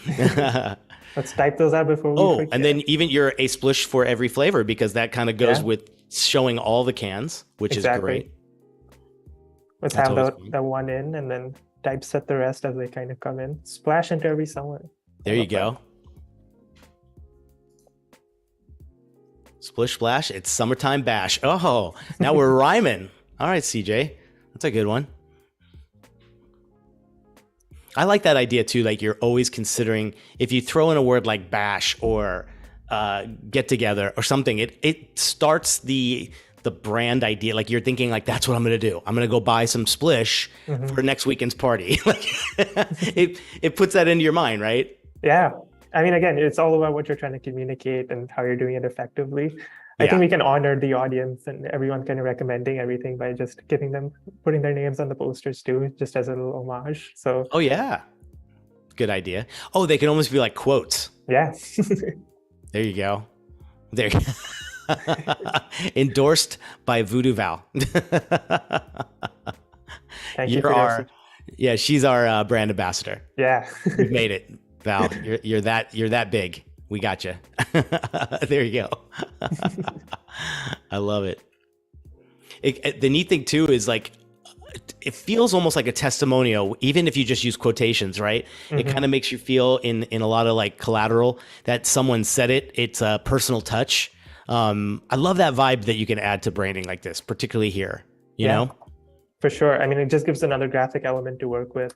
Let's type those out before we forget. And then even you're a splish for every flavor, because that kind of goes with showing all the cans, which is great. Let's have the one in and then typeset the rest as they kind of come in. Splash into every summer. There you go. Splish splash, it's summertime bash. Oh, now we're rhyming. All right, CJ, that's a good one. I like that idea too. Like, you're always considering, if you throw in a word like bash or get together or something, it starts the brand idea. Like, you're thinking like, that's what I'm going to do. I'm going to go buy some splish for next weekend's party. Like, it puts that into your mind, right? Yeah. I mean, again, it's all about what you're trying to communicate and how you're doing it effectively. I think we can honor the audience and everyone kind of recommending everything by just putting their names on the posters too, just as a little homage. So. Oh yeah. Good idea. Oh, they can almost be like quotes. Yeah. There you go. There. Endorsed by Voodoo Val. Thank you. Yeah, she's our brand ambassador. Yeah. We've made it. Val, you're that big. We got you. There you go. I love it. The neat thing too is, like, it feels almost like a testimonial, even if you just use quotations, right? It kind of makes you feel in a lot of like collateral that someone said it. It's a personal touch. I love that vibe that you can add to branding like this, particularly here, you know? For sure. I mean, it just gives another graphic element to work with.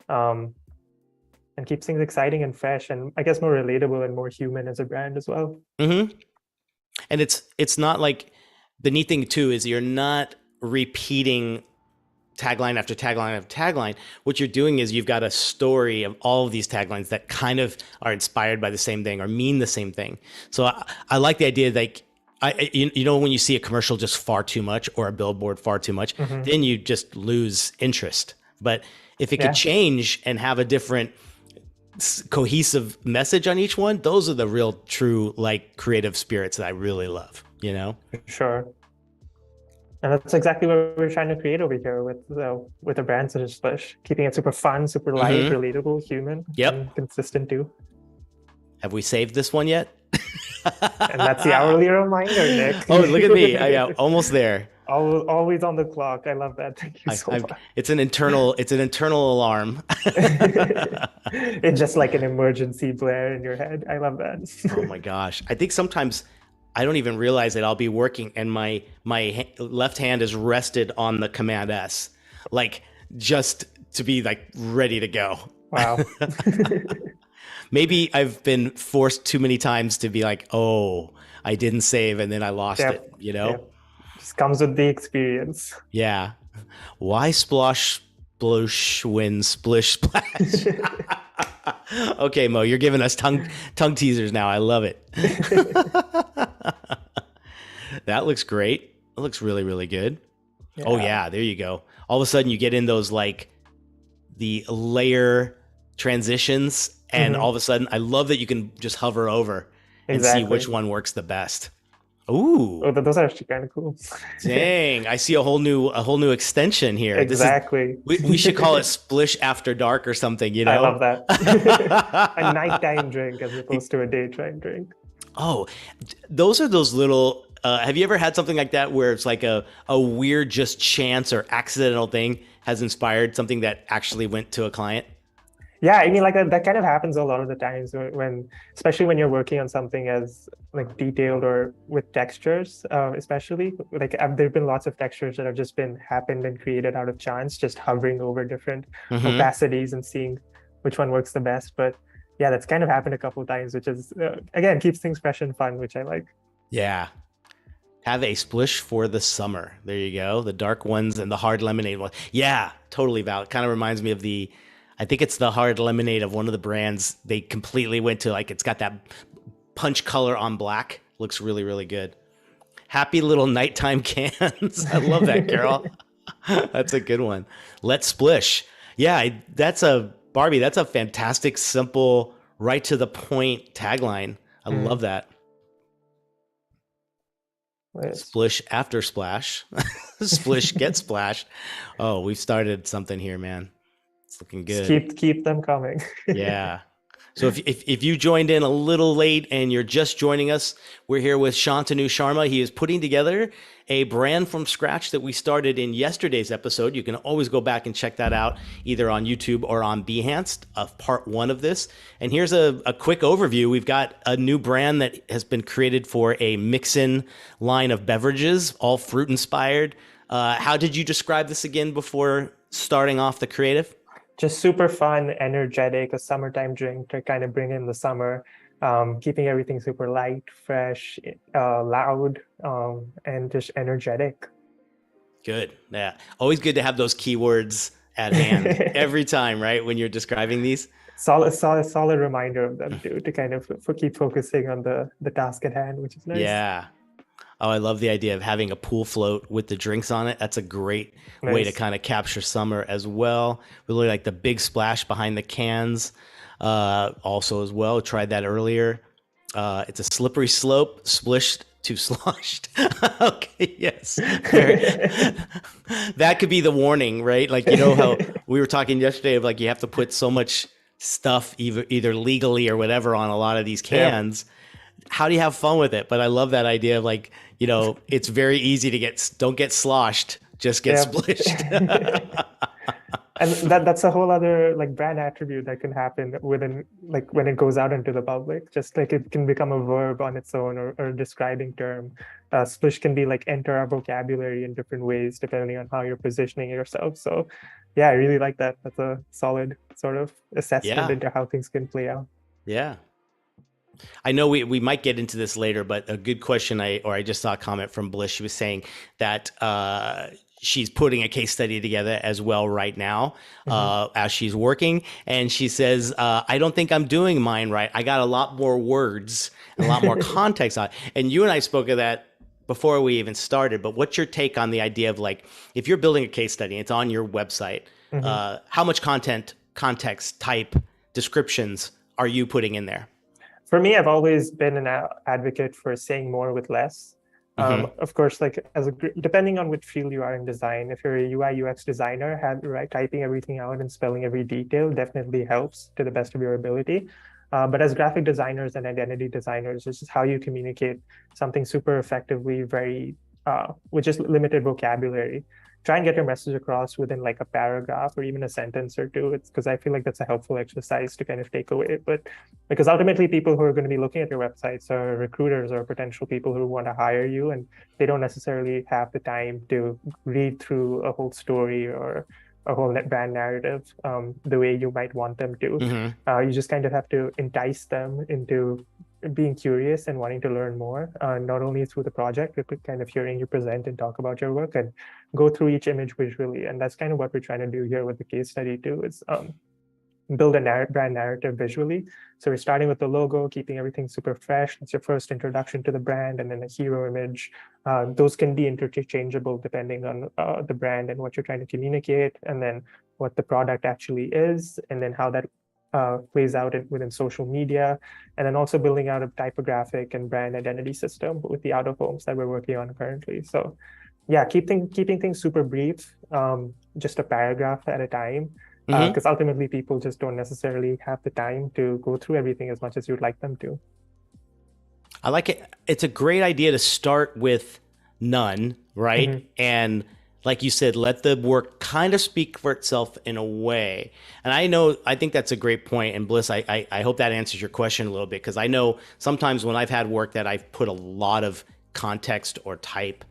And keeps things exciting and fresh, and I guess more relatable and more human as a brand as well. And it's not like, the neat thing too is you're not repeating tagline after tagline after tagline. What you're doing is you've got a story of all of these taglines that kind of are inspired by the same thing or mean the same thing. So I like the idea, like, you know, when you see a commercial just far too much or a billboard far too much, then you just lose interest. But if it could change and have a different cohesive message on each one, those are the real true like creative spirits that I really love, you know? Sure. And that's exactly what we're trying to create over here with a brand such as Splish, keeping it super fun, super light, relatable, human, and consistent too. Have we saved this one yet? And that's the hourly reminder, Nick. Oh, look at me. I am almost there. Always on the clock. I love that. Thank you so much. It's an internal alarm. It's just like an emergency blare in your head. I love that. Oh my gosh. I think sometimes I don't even realize that I'll be working and my left hand is rested on the Command S, like, just to be like ready to go. Wow. Maybe I've been forced too many times to be like, oh, I didn't save and then I lost it, you know? Yep. Just comes with the experience. Yeah. Why splosh, splosh when splish splash? Okay, Mo, you're giving us tongue teasers now. I love it. That looks great. It looks really, really good. Yeah. Oh yeah, there you go. All of a sudden you get in those like the layer transitions, and all of a sudden I love that you can just hover over and see which one works the best. Ooh, Oh, those are actually kind of cool. dang! I see a whole new extension here. This is Exactly. we should call it Splish After Dark or something, you I know? love that. A nighttime drink as opposed to a daytime drink. Oh, those are those little. Have you ever had something like that where it's like a weird, just chance or accidental thing has inspired something that actually went to a client? Yeah, I mean, like that kind of happens a lot of the times when, especially when you're working on something as like detailed or with textures, especially like there've been lots of textures that have just been happened and created out of chance, just hovering over different Hmm. opacities and seeing which one works the best. But yeah, that's kind of happened a couple of times, which is again keeps things fresh and fun, which I like. Yeah. Have a splish for the summer. There you go. The dark ones and the hard lemonade one. Yeah, totally valid. Kind of reminds me of I think it's the hard lemonade of one of the brands. They completely went to like, it's got that punch color on black. Looks really, really good. Happy little nighttime cans. I love that, Carol. That's a good one. Let's splish. Yeah, that's a Barbie. That's a fantastic, simple, right to the point tagline. I love Mm, that. yes. Splish after splash. Splish get splashed. Oh, we've started something here, man. It's looking Just good. keep them coming. Yeah. So if you joined in a little late and you're just joining us, we're here with Shantanu Sharma. He is putting together a brand from scratch that we started in yesterday's episode. You can always go back and check that out either on YouTube or on Behance of part one of this. And here's a quick overview. We've got a new brand that has been created for a mix-in line of beverages, all fruit inspired. How did you describe this again before starting off the creative? Just super fun, energetic, a summertime drink to kind of bring in the summer, keeping everything super light, fresh, loud, and just energetic. Good. Yeah. Always good to have those keywords at hand every time, right? When you're describing these. Solid reminder of them too, to kind of keep focusing on the task at hand, which is nice. Yeah. Oh, I love the idea of having a pool float with the drinks on it. That's a great way to Nice. kind of capture summer as well. Really like the big splash behind the cans, also as well. Tried that earlier. It's a slippery slope, splished to sloshed. Okay, yes. That could be the warning, right? Like, you know how we were talking yesterday of like you have to put so much stuff either legally or whatever on a lot of these Yep. cans. How do you have fun with it? But I love that idea of like, it's very easy to don't get sloshed, just get Yep. splished. And that's a whole other like brand attribute that can happen within like when it goes out into the public. Just like it can become a verb on its own or a describing term. Splish can be like enter our vocabulary in different ways depending on how you're positioning yourself. So yeah, I really like that. That's a solid sort of assessment Yeah. into how things can play out. Yeah. I know we might get into this later, but a good question I just saw a comment from Bliss. She was saying that she's putting a case study together as well right now Mhm. as she's working, and she says, "I don't think I'm doing mine right. I got a lot more words and a lot more context on it." And you and I spoke of that before we even started. But what's your take on the idea of like if you're building a case study, it's on your website. Mhm. How much content, context, type, descriptions are you putting in there? For me, I've always been an advocate for saying more with less. Hmm. Of course, like depending on which field you are in design, if you're a UI UX designer, right, typing everything out and spelling every detail definitely helps to the best of your ability. But as graphic designers and identity designers, this is how you communicate something super effectively, with just limited vocabulary. Try and get your message across within like a paragraph or even a sentence or two. It's because I feel like that's a helpful exercise to kind of take away. But because ultimately people who are going to be looking at your websites are recruiters or potential people who want to hire you, and they don't necessarily have the time to read through a whole story or a whole brand narrative the way you might want them to. Hmm. You just kind of have to entice them into being curious and wanting to learn more, not only through the project, but kind of hearing you present and talk about your work and go through each image visually. And that's kind of what we're trying to do here with the case study too, is build a brand narrative visually. So we're starting with the logo, keeping everything super fresh. That's your first introduction to the brand, and then a hero image. Those can be interchangeable depending on the brand and what you're trying to communicate, and then what the product actually is, and then how that plays out within social media, and then also building out a typographic and brand identity system with the out of homes that we're working on currently. So yeah, keeping things super brief, just a paragraph at a time, Hmm. because ultimately people just don't necessarily have the time to go through everything as much as you'd like them to. I like it. It's a great idea to start with none, right? Hmm. And like you said, let the work kind of speak for itself in a way. And I think that's a great point. And Bliss, I hope that answers your question a little bit, because I know sometimes when I've had work that I've put a lot of context or type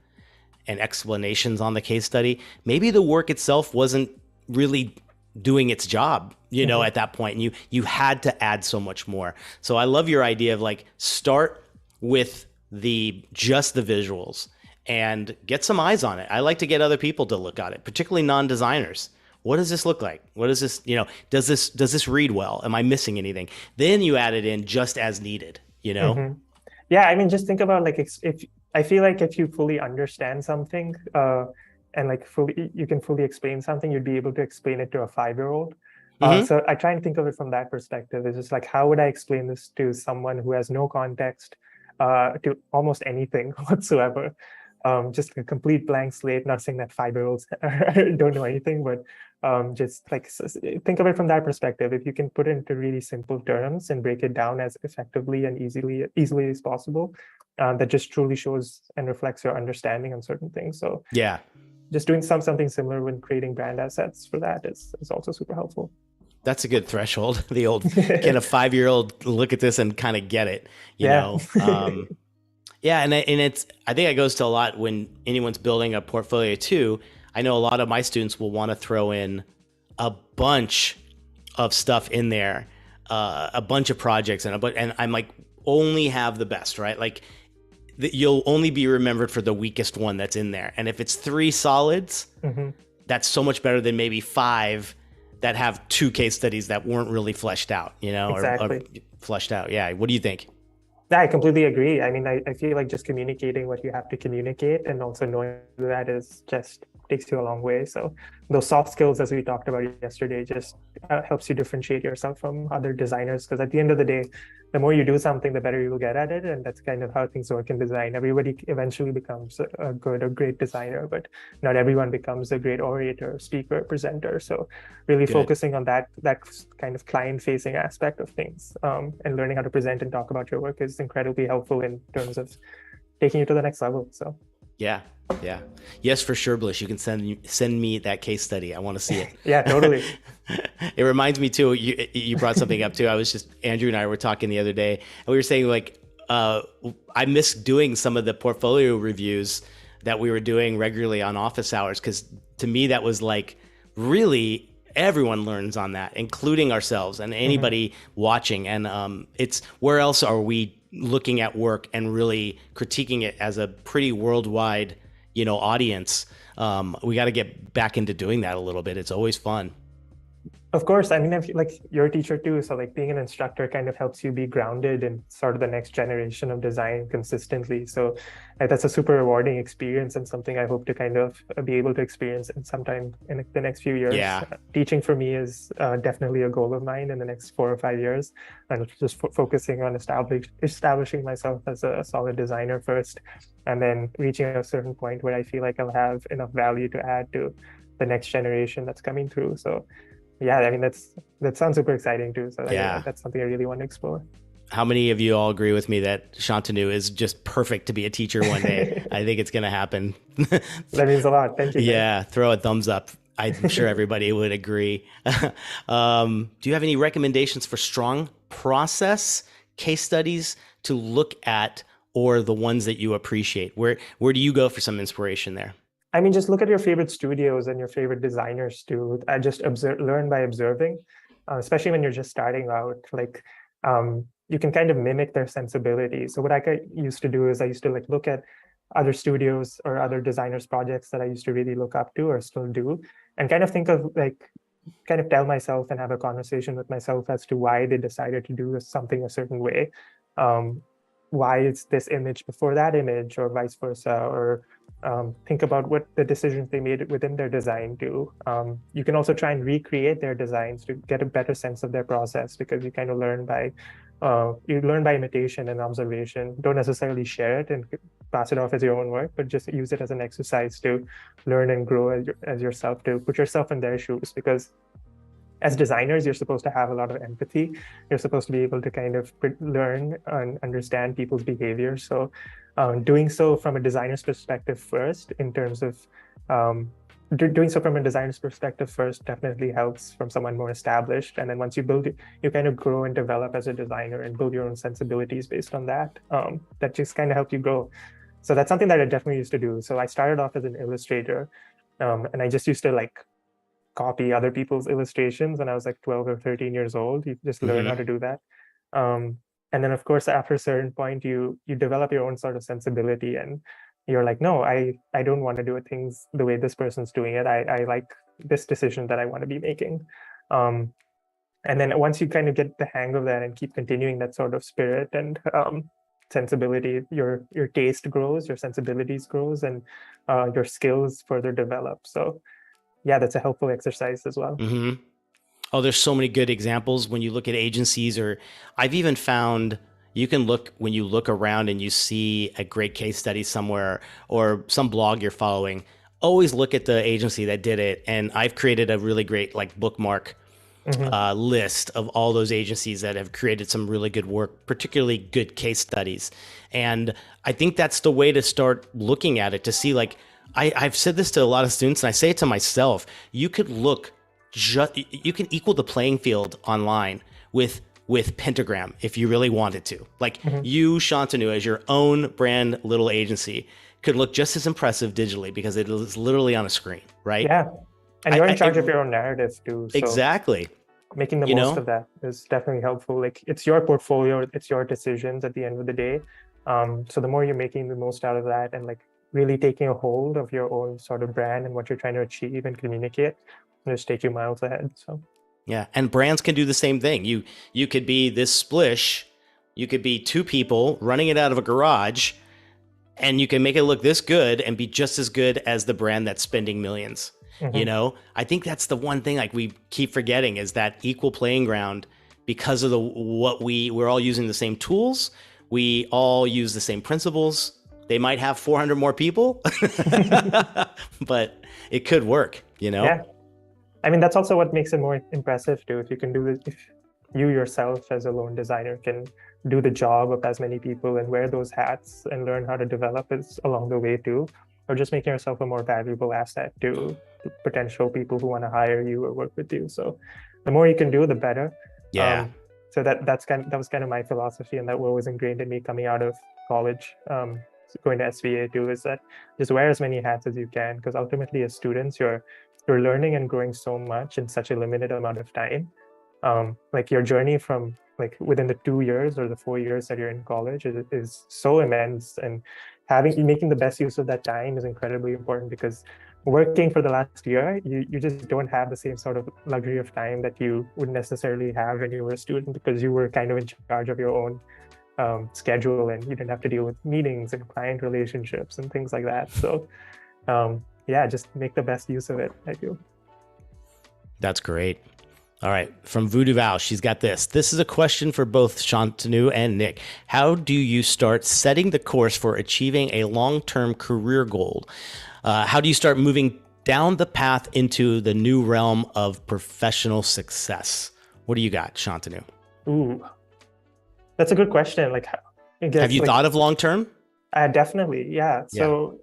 and explanations on the case study, maybe the work itself wasn't really doing its job, Hmm. at that point, and you had to add so much more. So I love your idea of like start with the just the visuals and get some eyes on it. I like to get other people to look at it, particularly non-designers. What does this look like? What is this, does this read well? Am I missing anything? Then you add it in just as needed. Hmm. Yeah, I mean, just think about like if I feel like if you fully understand something, and like fully you can fully explain something, you'd be able to explain it to a 5-year-old. Mm-hmm. So I try and think of it from that perspective. It's just like, how would I explain this to someone who has no context, to almost anything whatsoever? Just a complete blank slate. Not saying that 5-year-olds don't know anything, but just like think of it from that perspective. If you can put it into really simple terms and break it down as effectively and easily as possible, that just truly shows and reflects your understanding on certain things. So Yeah. just doing something similar when creating brand assets for that is also super helpful. That's a good threshold. The old, can a 5-year-old look at this and kind of get it? You Yeah. know, yeah, and I think it goes to a lot when anyone's building a portfolio too. I know a lot of my students will want to throw in a bunch of stuff in there, a bunch of projects, and I'm like, only have the best, right? Like you'll only be remembered for the weakest one that's in there, and if it's three solids, Hmm. that's so much better than maybe five that have two case studies that weren't really fleshed out, or Exactly. fleshed out. Yeah. What do you think? Yeah, I completely agree. I mean, I feel like just communicating what you have to communicate and also knowing that is just takes you a long way. So those soft skills, as we talked about yesterday, just helps you differentiate yourself from other designers. Because at the end of the day, the more you do something, the better you will get at it, and that's kind of how things work in design. Everybody eventually becomes a good or great designer, but not everyone becomes a great orator, speaker, presenter. So really Good. focusing on that kind of client-facing aspect of things, and learning how to present and talk about your work is incredibly helpful in terms of taking you to the next level. So Yeah. Yeah. Yes, for sure, Bliss. You can send me that case study. I want to see it. yeah, totally. It reminds me too. You brought something up too. I was just Andrew and I were talking the other day, and we were saying like I miss doing some of the portfolio reviews that we were doing regularly on office hours, because to me that was like really everyone learns on that, including ourselves and Hmm. anybody watching. And it's where else are we looking at work and really critiquing it as a pretty worldwide, audience? We got to get back into doing that a little bit. It's always fun. Of course, I mean, if, like you're a teacher too, so like being an instructor kind of helps you be grounded in sort of the next generation of design consistently. So like, that's a super rewarding experience and something I hope to kind of be able to experience in sometime in the next few years. Yeah. Teaching for me is definitely a goal of mine in the next 4 or 5 years, and just focusing on establishing myself as a solid designer first, and then reaching a certain point where I feel like I'll have enough value to add to the next generation that's coming through. So yeah, I mean that sounds super exciting too. So Yeah. that's something I really want to explore. How many of you all agree with me that Shantanu is just perfect to be a teacher one day? I think it's going to happen. That means a lot. Thank you, man. Yeah, throw a thumbs up. I'm sure everybody would agree. Do you have any recommendations for strong process case studies to look at, or the ones that you appreciate? Where do you go for some inspiration there? I mean, just look at your favorite studios and your favorite designers too. I just learn by observing, especially when you're just starting out. Like, you can kind of mimic their sensibility. So what used to do is I used to like look at other studios or other designers' projects that I used to really look up to or still do, and kind of think of like kind of tell myself and have a conversation with myself as to why they decided to do something a certain way. Um, why is this image before that image, or vice versa, or think about what the decisions they made within their design do. You can also try and recreate their designs to get a better sense of their process, because you kind of learn by imitation and observation. Don't necessarily share it and pass it off as your own work, but just use it as an exercise to learn and grow as yourself, to put yourself in their shoes. Because as designers, you're supposed to have a lot of empathy. You're supposed to be able to kind of learn and understand people's behavior. So doing so from a designer's perspective first, in terms of doing so from a designer's perspective first definitely helps from someone more established. And then once you build it, you kind of grow and develop as a designer and build your own sensibilities based on that. That just kind of help you grow. So that's something that I definitely used to do. So I started off as an illustrator, and I just used to like copy other people's illustrations when I was like 12 or 13 years old. You just learn how to do that. And then of course, after a certain point, you develop your own sort of sensibility, and you're like, no, I don't want to do things the way this person's doing it. I like this decision that I want to be making. And then once you kind of get the hang of that and keep continuing that sort of spirit and sensibility, your taste grows, your sensibilities grows, and your skills further develop. So yeah, that's a helpful exercise as well. Mm-hmm. Oh, there's so many good examples when you look at agencies, or I've even found you can look when you look around and you see a great case study somewhere or some blog you're following, always look at the agency that did it. And I've created a really great like bookmark list of all those agencies that have created some really good work, particularly good case studies. And I think that's the way to start looking at it, to see like, I've said this to a lot of students and I say it to myself, you could look you can equal the playing field online with Pentagram if you really wanted to. Like you, Shantanu, as your own brand little agency, could look just as impressive digitally because it is literally on a screen, right? Yeah. And you're in charge of your own narrative too. So exactly. making the most of that is definitely helpful. Like it's your portfolio, it's your decisions at the end of the day. So the more you're making the most out of that and like really taking a hold of your own sort of brand and what you're trying to achieve and communicate, just take you miles ahead. So yeah, and brands can do the same thing. You could be this splish, you could be two people running it out of a garage, and you can make it look this good and be just as good as the brand that's spending millions. You know, I think that's the one thing like we keep forgetting is that equal playing ground, because of we're all using the same tools, we all use the same principles. They might have 400 more people, but it could work, you know? Yeah. I mean, that's also what makes it more impressive too. If you can do it, if you yourself as a lone designer can do the job of as many people and wear those hats and learn how to develop it along the way too, or just making yourself a more valuable asset to potential people who want to hire you or work with you. So the more you can do, the better. Yeah. So that was kind of my philosophy, and that was ingrained in me coming out of college. Going to SVA too, is that just wear as many hats as you can, because ultimately as students you're learning and growing so much in such a limited amount of time. Like your journey from like within the 2 years or the 4 years that you're in college is so immense, and making the best use of that time is incredibly important, because working for the last year, you just don't have the same sort of luxury of time that you would necessarily have when you were a student, because you were kind of in charge of your own schedule, and you didn't have to deal with meetings and client relationships and things like that. So yeah, just make the best use of it, I feel. That's great. All right. From Voodoo Val, she's got this. This is a question for both Shantanu and Nick. How do you start setting the course for achieving a long-term career goal? How do you start moving down the path into the new realm of professional success? What do you got, Shantanu? Ooh, that's a good question. Like, have you thought of long-term? Definitely, yeah. So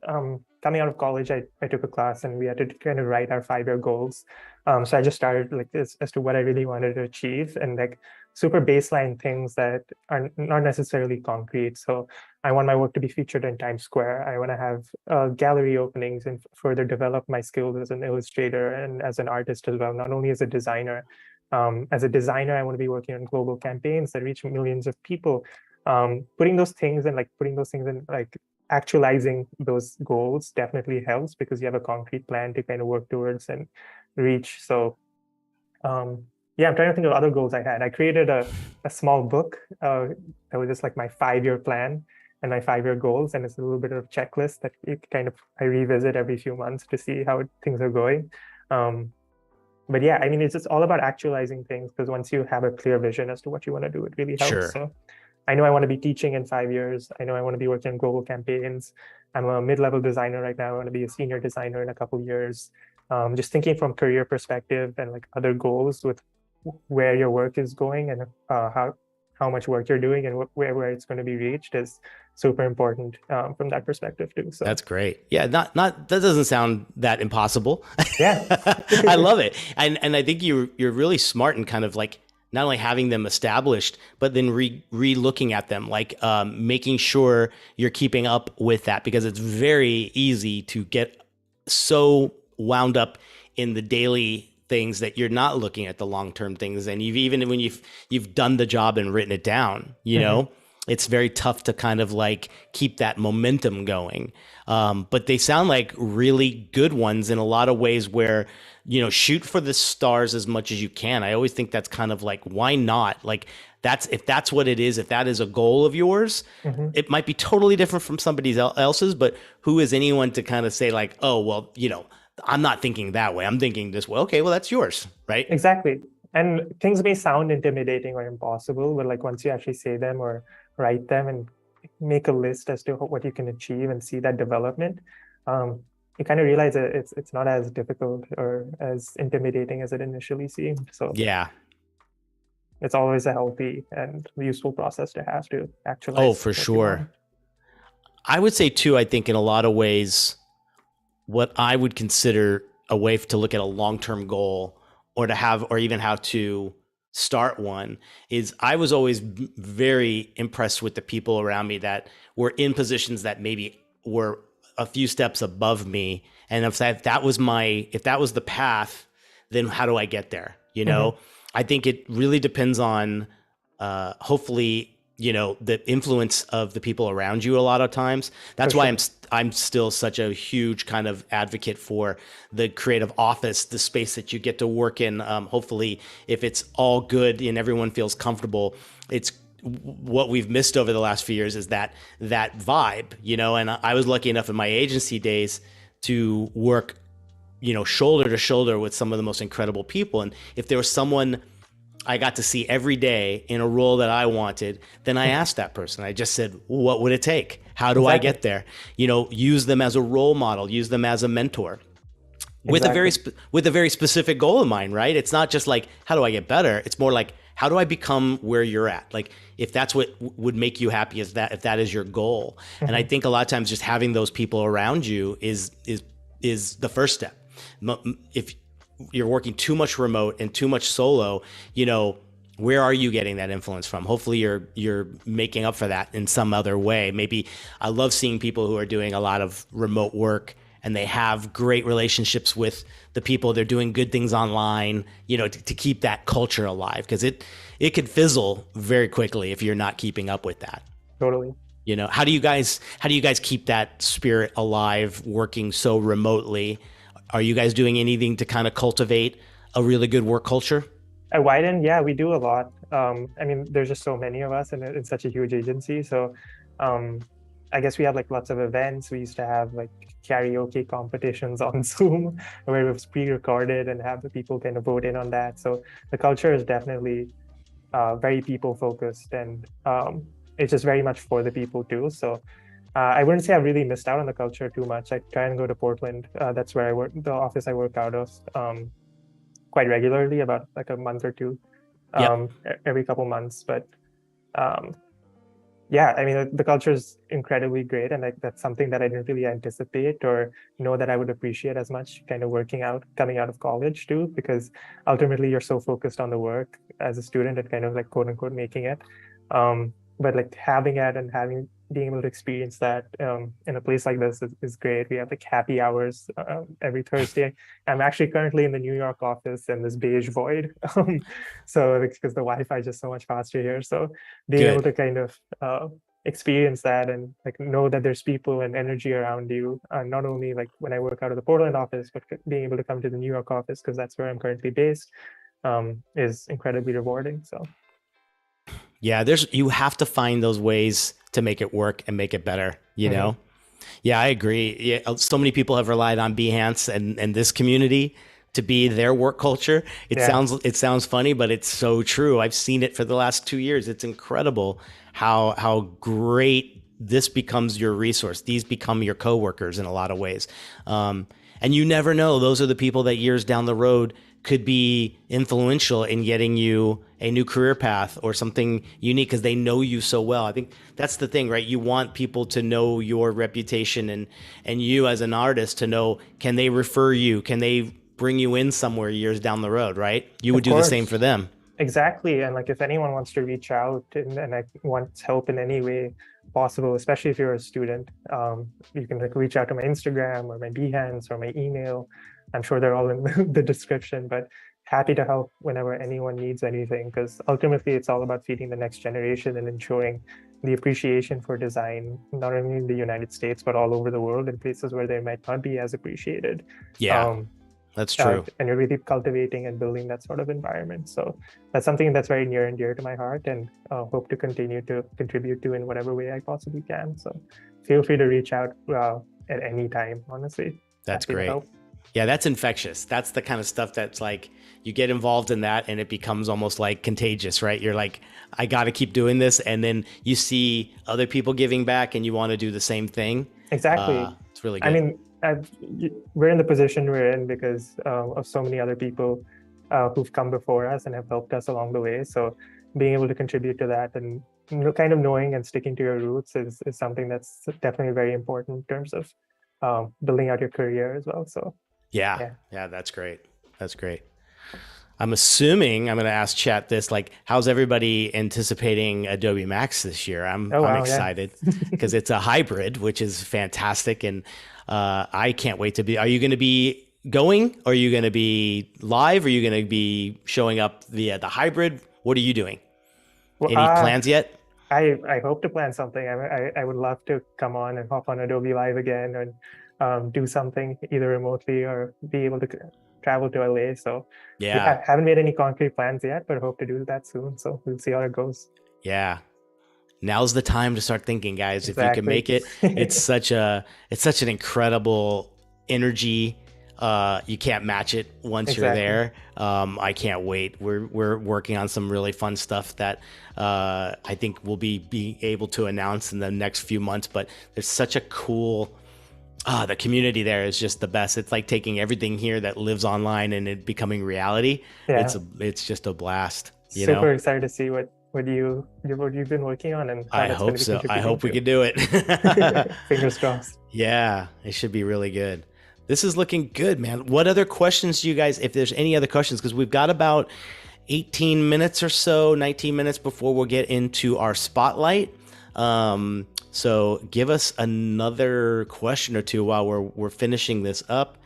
coming out of college, I took a class and we had to kind of write our 5-year goals. So I just started like this as to what I really wanted to achieve, and like super baseline things that are not necessarily concrete. So I want my work to be featured in Times Square. I want to have gallery openings and further develop my skills as an illustrator and as an artist as well, not only as a designer. As a designer, I want to be working on global campaigns that reach millions of people. Putting those things in like actualizing those goals definitely helps, because you have a concrete plan to kind of work towards and reach. So Yeah, I'm trying to think of other goals I had. I created a small book that was just like my 5-year plan and my 5-year goals, and it's a little bit of checklist that I revisit every few months to see how things are going. Um, but yeah, I mean, it's just all about actualizing things because once you have a clear vision as to what you want to do, it really helps. Sure. So I know I want to be teaching in 5 years. I know I want to be working on global campaigns. I'm a mid-level designer right now. I want to be a senior designer in a couple of years. Just thinking from career perspective and like other goals with where your work is going and how much work you're doing and where it's going to be reached is super important from that perspective too. So That's great. Yeah, not that doesn't sound that impossible. yeah, I love it. And I think you're really smart in kind of like not only having them established, but then re-looking at them, like making sure you're keeping up with that, because it's very easy to get so wound up in the daily things that you're not looking at the long-term things. And you've even when you've done the job and written it down, Mhm. it's very tough to kind of like keep that momentum going. But they sound like really good ones in a lot of ways where, shoot for the stars as much as you can. I always think that's kind of like, why not? Like if that's what it is, if that is a goal of yours, Mhm. it might be totally different from somebody else's, but who is anyone to kind of say like, oh, well, I'm not thinking that way. I'm thinking this way. Okay, well, that's yours, right? Exactly. And things may sound intimidating or impossible, but like once you actually say them or write them and make a list as to what you can achieve and see that development, um, you kind of realize that it's not as difficult or as intimidating as it initially seemed. So Yeah. it's always a healthy and useful process to have to Oh, actualize for what you sure. want. I would say too, I think in a lot of ways, what I would consider a way to look at a long-term goal or to have, or even how to start one, is I was always very impressed with the people around me that were in positions that maybe were a few steps above me. And if that was the path, then how do I get there? Mhm. I think it really depends on, hopefully, the influence of the people around you a lot of times. For That's why sure. I'm still such a huge kind of advocate for the creative office, the space that you get to work in. Hopefully, if it's all good and everyone feels comfortable, it's what we've missed over the last few years is that vibe, and I was lucky enough in my agency days to work, shoulder to shoulder with some of the most incredible people. And if there was someone I got to see every day in a role that I wanted, then I asked that person. I just said, what would it take? How do I Exactly. get there? Use them as a role model, use them as a mentor Exactly. with a very specific goal in mind, right? It's not just like, how do I get better? It's more like, how do I become where you're at? Like, if that's what would make you happy, if that is your goal. And I Mhm. think a lot of times just having those people around you is the first step. If you're working too much remote and too much solo, where are you getting that influence from? Hopefully you're making up for that in some other way. Maybe I love seeing people who are doing a lot of remote work and they have great relationships with the people. They're doing good things online, to keep that culture alive, because it could fizzle very quickly if you're not keeping up with that. Totally. How do you guys keep that spirit alive working so remotely? Are you guys doing anything to kind of cultivate a really good work culture? At Widen, yeah, we do a lot. I mean, there's just so many of us, and it's such a huge agency. So, um, I guess we have like lots of events. We used to have like karaoke competitions on Zoom, where it was pre-recorded and have the people kind of vote in on that. So the culture is definitely very people focused, and it's just very much for the people too. So I wouldn't say I've really missed out on the culture too much. I try and go to Portland. That's where I work, the office I work out of. Quite regularly, about like a month or two, Yep. every couple months. But um, yeah, I mean, the culture is incredibly great, and like that's something that I didn't really anticipate or know that I would appreciate as much, kind of coming out of college too, because ultimately you're so focused on the work as a student and kind of like quote unquote making it. But like having it and being able to experience that in a place like this is great. We have like happy hours every Thursday. I'm actually currently in the New York office in this beige void, so because the Wi-Fi is just so much faster here, so being able Good. to kind of experience that and like know that there's people and energy around you, not only like when I work out of the Portland office, but being able to come to the New York office because that's where I'm currently based. is incredibly rewarding. So Yeah, you have to find those ways to make it work and make it better, you mhm. know? Yeah, I agree. Yeah, so many people have relied on Behance and this community to be their work culture. Yeah, It sounds funny, but it's so true. I've seen it for the last 2 years. It's incredible how great this becomes your resource. These become your coworkers in a lot of ways. And you never know; those are the people that years down the road could be influential in getting you a new career path or something unique because they know you so well. I think that's the thing, right? You want people to know your reputation and you as an artist to know, can they refer you? Can they bring you in somewhere years down the road, right? You would of do the same course. for them. Exactly. And like if anyone wants to reach out and like wants help in any way possible, especially if you're a student, you can like reach out to my Instagram or my Behance or my email. I'm sure they're all in the description, but happy to help whenever anyone needs anything, because ultimately it's all about feeding the next generation and ensuring the appreciation for design, not only in the United States, but all over the world in places where they might not be as appreciated. Yeah, Um, that's true. and you're really cultivating and building that sort of environment. So that's something that's very near and dear to my heart, and hope to continue to contribute to in whatever way I possibly can. So feel free to reach out at any time. Honestly, That's happy to great. help. Yeah, that's infectious. That's the kind of stuff that's like you get involved in that and it becomes almost like contagious, right? You're like, I got to keep doing this. And then you see other people giving back and you want to do the same thing. Exactly. It's really I good. mean, we're in the position we're in because of so many other people who've come before us and have helped us along the way. So being able to contribute to that and kind of knowing and sticking to your roots is something that's definitely very important in terms of building out your career as well. So Yeah. yeah. Yeah. That's great. That's great. I'm assuming I'm going to ask chat this, like, how's everybody anticipating Adobe Max this year? Oh I'm wow, yeah. excited because it's a hybrid, which is fantastic. And I can't wait to be, are you going to be going? Or are you going to be live? Are you going to be showing up via the hybrid? What are you doing? Well, Any plans yet? I hope to plan something. I would love to come on and hop on Adobe Live again and do something either remotely or be able to travel to LA. So Yeah. haven't made any concrete plans yet, but hope to do that soon. So we'll see how it goes. Yeah. Now's the time to start thinking, guys. If you can Exactly. make it, it's such an incredible energy. You can't match it once you're Exactly. there. I can't wait. We're working on some really fun stuff that I think we'll be able to announce in the next few months. But there's such a cool. The community there is just the best. It's like taking everything here that lives online and it becoming reality. Yeah. It's just a blast, you know? Super excited to see what you've been working on and how I that's going hope to be so. I contributing hope we to. can do it. Fingers crossed. Yeah, it should be really good. This is looking good, man. What other questions do you guys, if there's any other questions, because we've got about 18 minutes or so, 19 minutes before we'll get into our spotlight. So give us another question or two while we're finishing this up.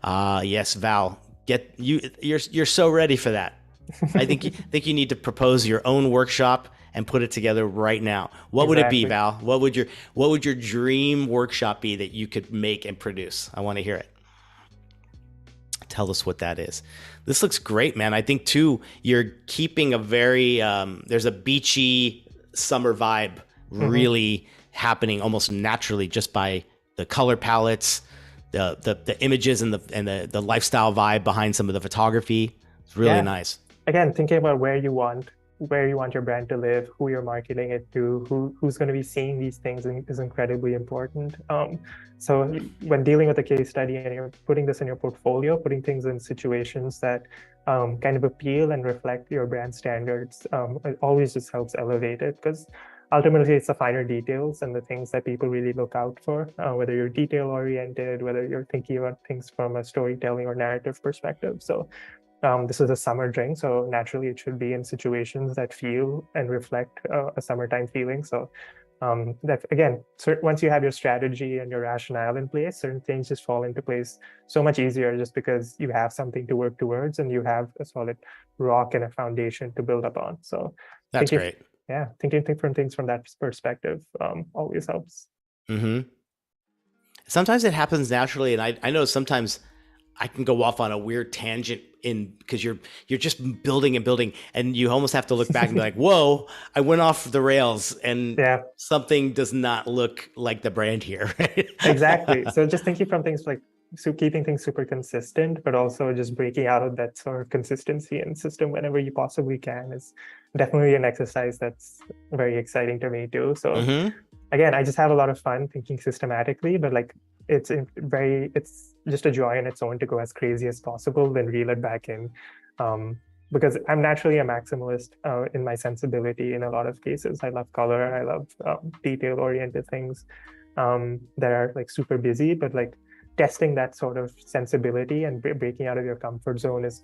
Yes, Val, you're so ready for that. I think you need to propose your own workshop and put it together right now. What would it be, Exactly. Val? What would your dream workshop be that you could make and produce? I want to hear it. Tell us what that is. This looks great, man. I think too, you're keeping a very there's a beachy summer vibe Hmm. really happening almost naturally just by the color palettes, the images and the lifestyle vibe behind some of the photography. It's really Yeah. nice. Again, thinking about where you want your brand to live, who you're marketing it to, who's going to be seeing these things is incredibly important. So when dealing with a case study and you're putting this in your portfolio, putting things in situations that kind of appeal and reflect your brand standards, it always just helps elevate it because ultimately it's the finer details and the things that people really look out for, whether you're detail oriented, whether you're thinking about things from a storytelling or narrative perspective. So this is a summer drink, so naturally it should be in situations that feel and reflect a summertime feeling. So that again, once you have your strategy and your rationale in place, certain things just fall into place so much easier just because you have something to work towards and you have a solid rock and a foundation to build upon. So That's thinking, great. yeah, thinking different things from that perspective always helps. Hmm. Sometimes it happens naturally, and I know sometimes I can go off on a weird tangent because you're just building and building, and you almost have to look back and be like, whoa, I went off the rails and Yeah, something does not look like the brand here. Right? exactly. So just thinking from things like keeping things super consistent, but also just breaking out of that sort of consistency and system whenever you possibly can is definitely an exercise that's very exciting to me too. So Mm-hmm. again, I just have a lot of fun thinking systematically, but like it's just a joy in its own to go as crazy as possible, then reel it back in. Because I'm naturally a maximalist in my sensibility in a lot of cases. I love color, I love detail-oriented things that are like super busy, but like testing that sort of sensibility and breaking out of your comfort zone is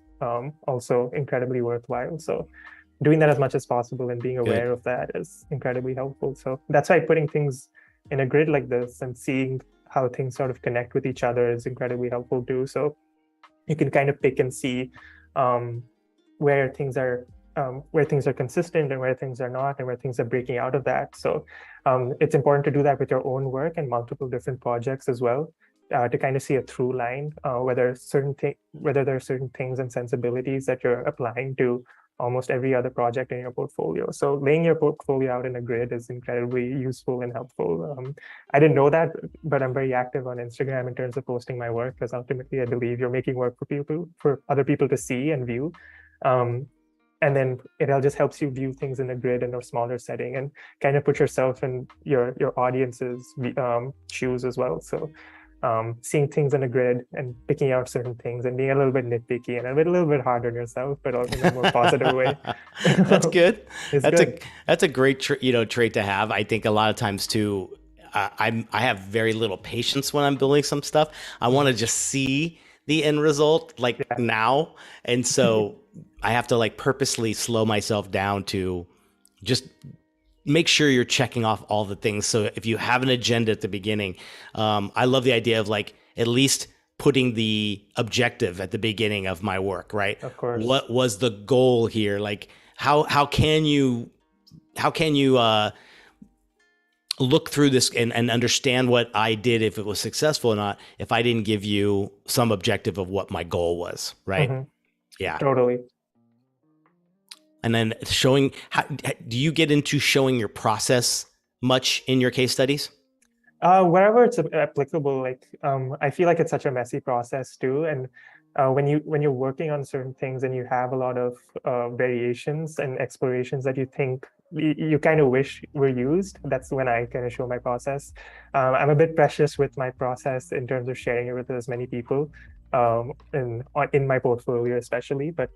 also incredibly worthwhile. So doing that as much as possible and being aware Good. of that is incredibly helpful. So that's why putting things in a grid like this and seeing how things sort of connect with each other is incredibly helpful too. So you can kind of pick and see um, where things are consistent and where things are not, and where things are breaking out of that. So it's important to do that with your own work and multiple different projects as well, to kind of see a through line, whether there are certain things and sensibilities that you're applying to almost every other project in your portfolio. So laying your portfolio out in a grid is incredibly useful and helpful. I didn't know that, but I'm very active on Instagram in terms of posting my work, because ultimately I believe you're making work for other people to see and view. And then it all just helps you view things in a grid in a smaller setting and kind of put yourself in your audience's shoes as well. So seeing things in a grid and picking out certain things and being a little bit nitpicky and a little bit hard on yourself, but in a more positive way. That's good. It's That's good. a great trait to have. I think a lot of times too, I have very little patience when I'm building some stuff. I want to just see the end result like Yeah. now, and so I have to like purposely slow myself down to just make sure you're checking off all the things. So if you have an agenda at the beginning, I love the idea of like at least putting the objective at the beginning of my work, right? Of course. What was the goal here? Like how can you look through this and understand what I did, if it was successful or not, if I didn't give you some objective of what my goal was, right? Mhm. Yeah. Totally. And then do you get into showing your process much in your case studies? Wherever it's applicable, like I feel like it's such a messy process too. And when you're working on certain things and you have a lot of variations and explorations that you think you kind of wish were used, that's when I kind of show my process. I'm a bit precious with my process in terms of sharing it with as many people in my portfolio, especially. But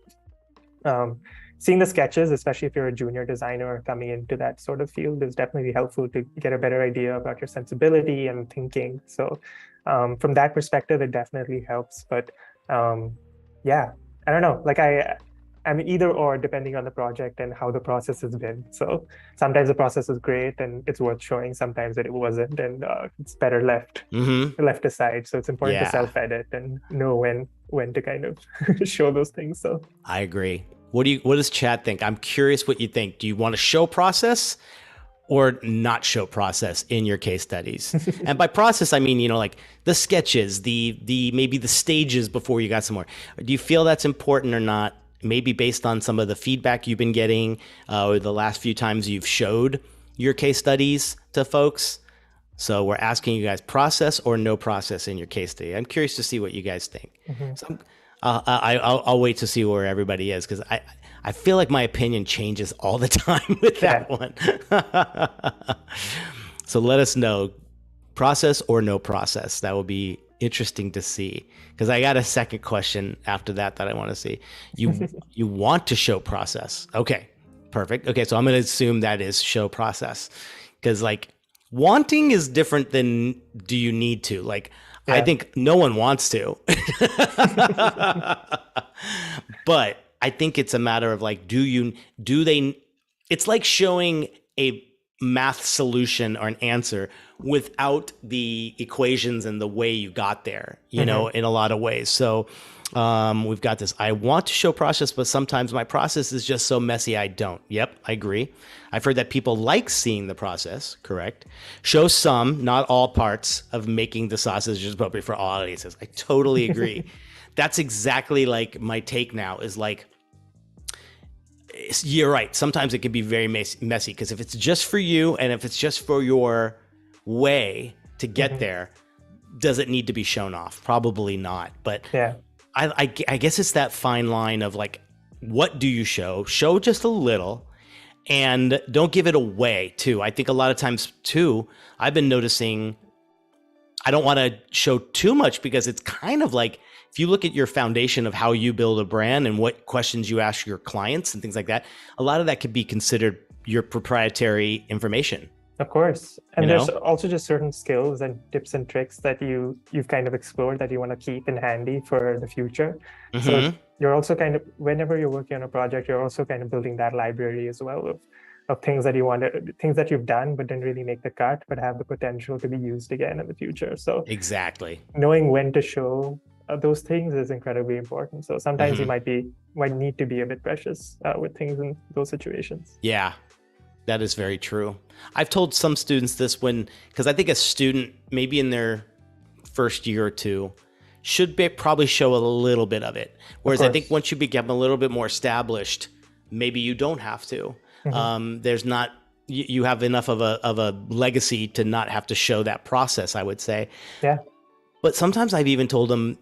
seeing the sketches, especially if you're a junior designer coming into that sort of field, is definitely helpful to get a better idea about your sensibility and thinking. So from that perspective, it definitely helps. But yeah, I don't know. Like I'm either or depending on the project and how the process has been. So sometimes the process is great and it's worth showing. Sometimes it wasn't, and it's better left aside. So it's important to Yeah, self-edit and know when to kind of show those things. So I agree. What does Chad think? I'm curious what you think. Do you want to show process or not show process in your case studies? And by process, I mean, like the sketches, the maybe the stages before you got some more. Do you feel that's important or not? Maybe based on some of the feedback you've been getting or the last few times you've showed your case studies to folks. So we're asking you guys process or no process in your case study. I'm curious to see what you guys think. So I'll wait to see where everybody is, because I feel like my opinion changes all the time with that one. So let us know, process or no process. That will be interesting to see, because I got a second question after that I want to see. You want to show process. Okay, perfect. Okay, so I'm going to assume that is show process, because like wanting is different than do you need to. Like I yeah. think no one wants to. But I think it's a matter of like, do they, it's like showing a math solution or an answer without the equations and the way you got there, in a lot of ways. So we've got this. I want to show process, but sometimes my process is just so messy I don't. Yep, I agree. I've heard that people like seeing the process, correct? Show some, not all parts of making the sausage appropriate for all audiences. I totally agree. that's exactly like my take now is like, you're right. Sometimes it can be very messy because if it's just for you and if it's just for your way to get there, does it need to be shown off? Probably not. But Yeah. I guess it's that fine line of like, what do you show? Show just a little and don't give it away too. I think a lot of times too, I've been noticing I don't want to show too much because it's kind of like, if you look at your foundation of how you build a brand and what questions you ask your clients and things like that, a lot of that could be considered your proprietary information. Of course. And You there's know? also just certain skills and tips and tricks that you've kind of explored that you want to keep in handy for the future. So Mm-hmm. you're also kind of, whenever you're working on a project, you're also kind of building that library as well of things that you want to, things that you've done but didn't really make the cut, but have the potential to be used again in the future. So Exactly. knowing when to show those things is incredibly important. So sometimes you might need to be a bit precious with things in those situations. Yeah, that is very true. I've told some students this because I think a student, maybe in their first year or two, should probably show a little bit of it. Whereas I think once you become a little bit more established, maybe you don't have to. There's not, you have enough of a legacy to not have to show that process, I would say. Yeah. But sometimes I've even told them,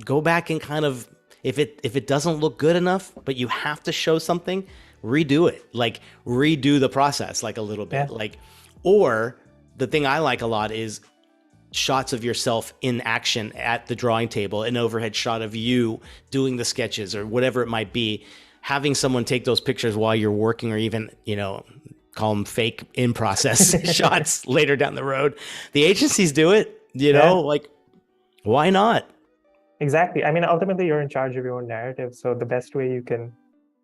go back and kind of, if it doesn't look good enough, but you have to show something, redo it. Like redo the process like a little bit. Yeah. Or the thing I like a lot is shots of yourself in action at the drawing table, an overhead shot of you doing the sketches or whatever it might be. Having someone take those pictures while you're working, or even, call them fake in process shots later down the road. The agencies do it, like, why not? Exactly. I mean, ultimately, you're in charge of your own narrative. So the best way you can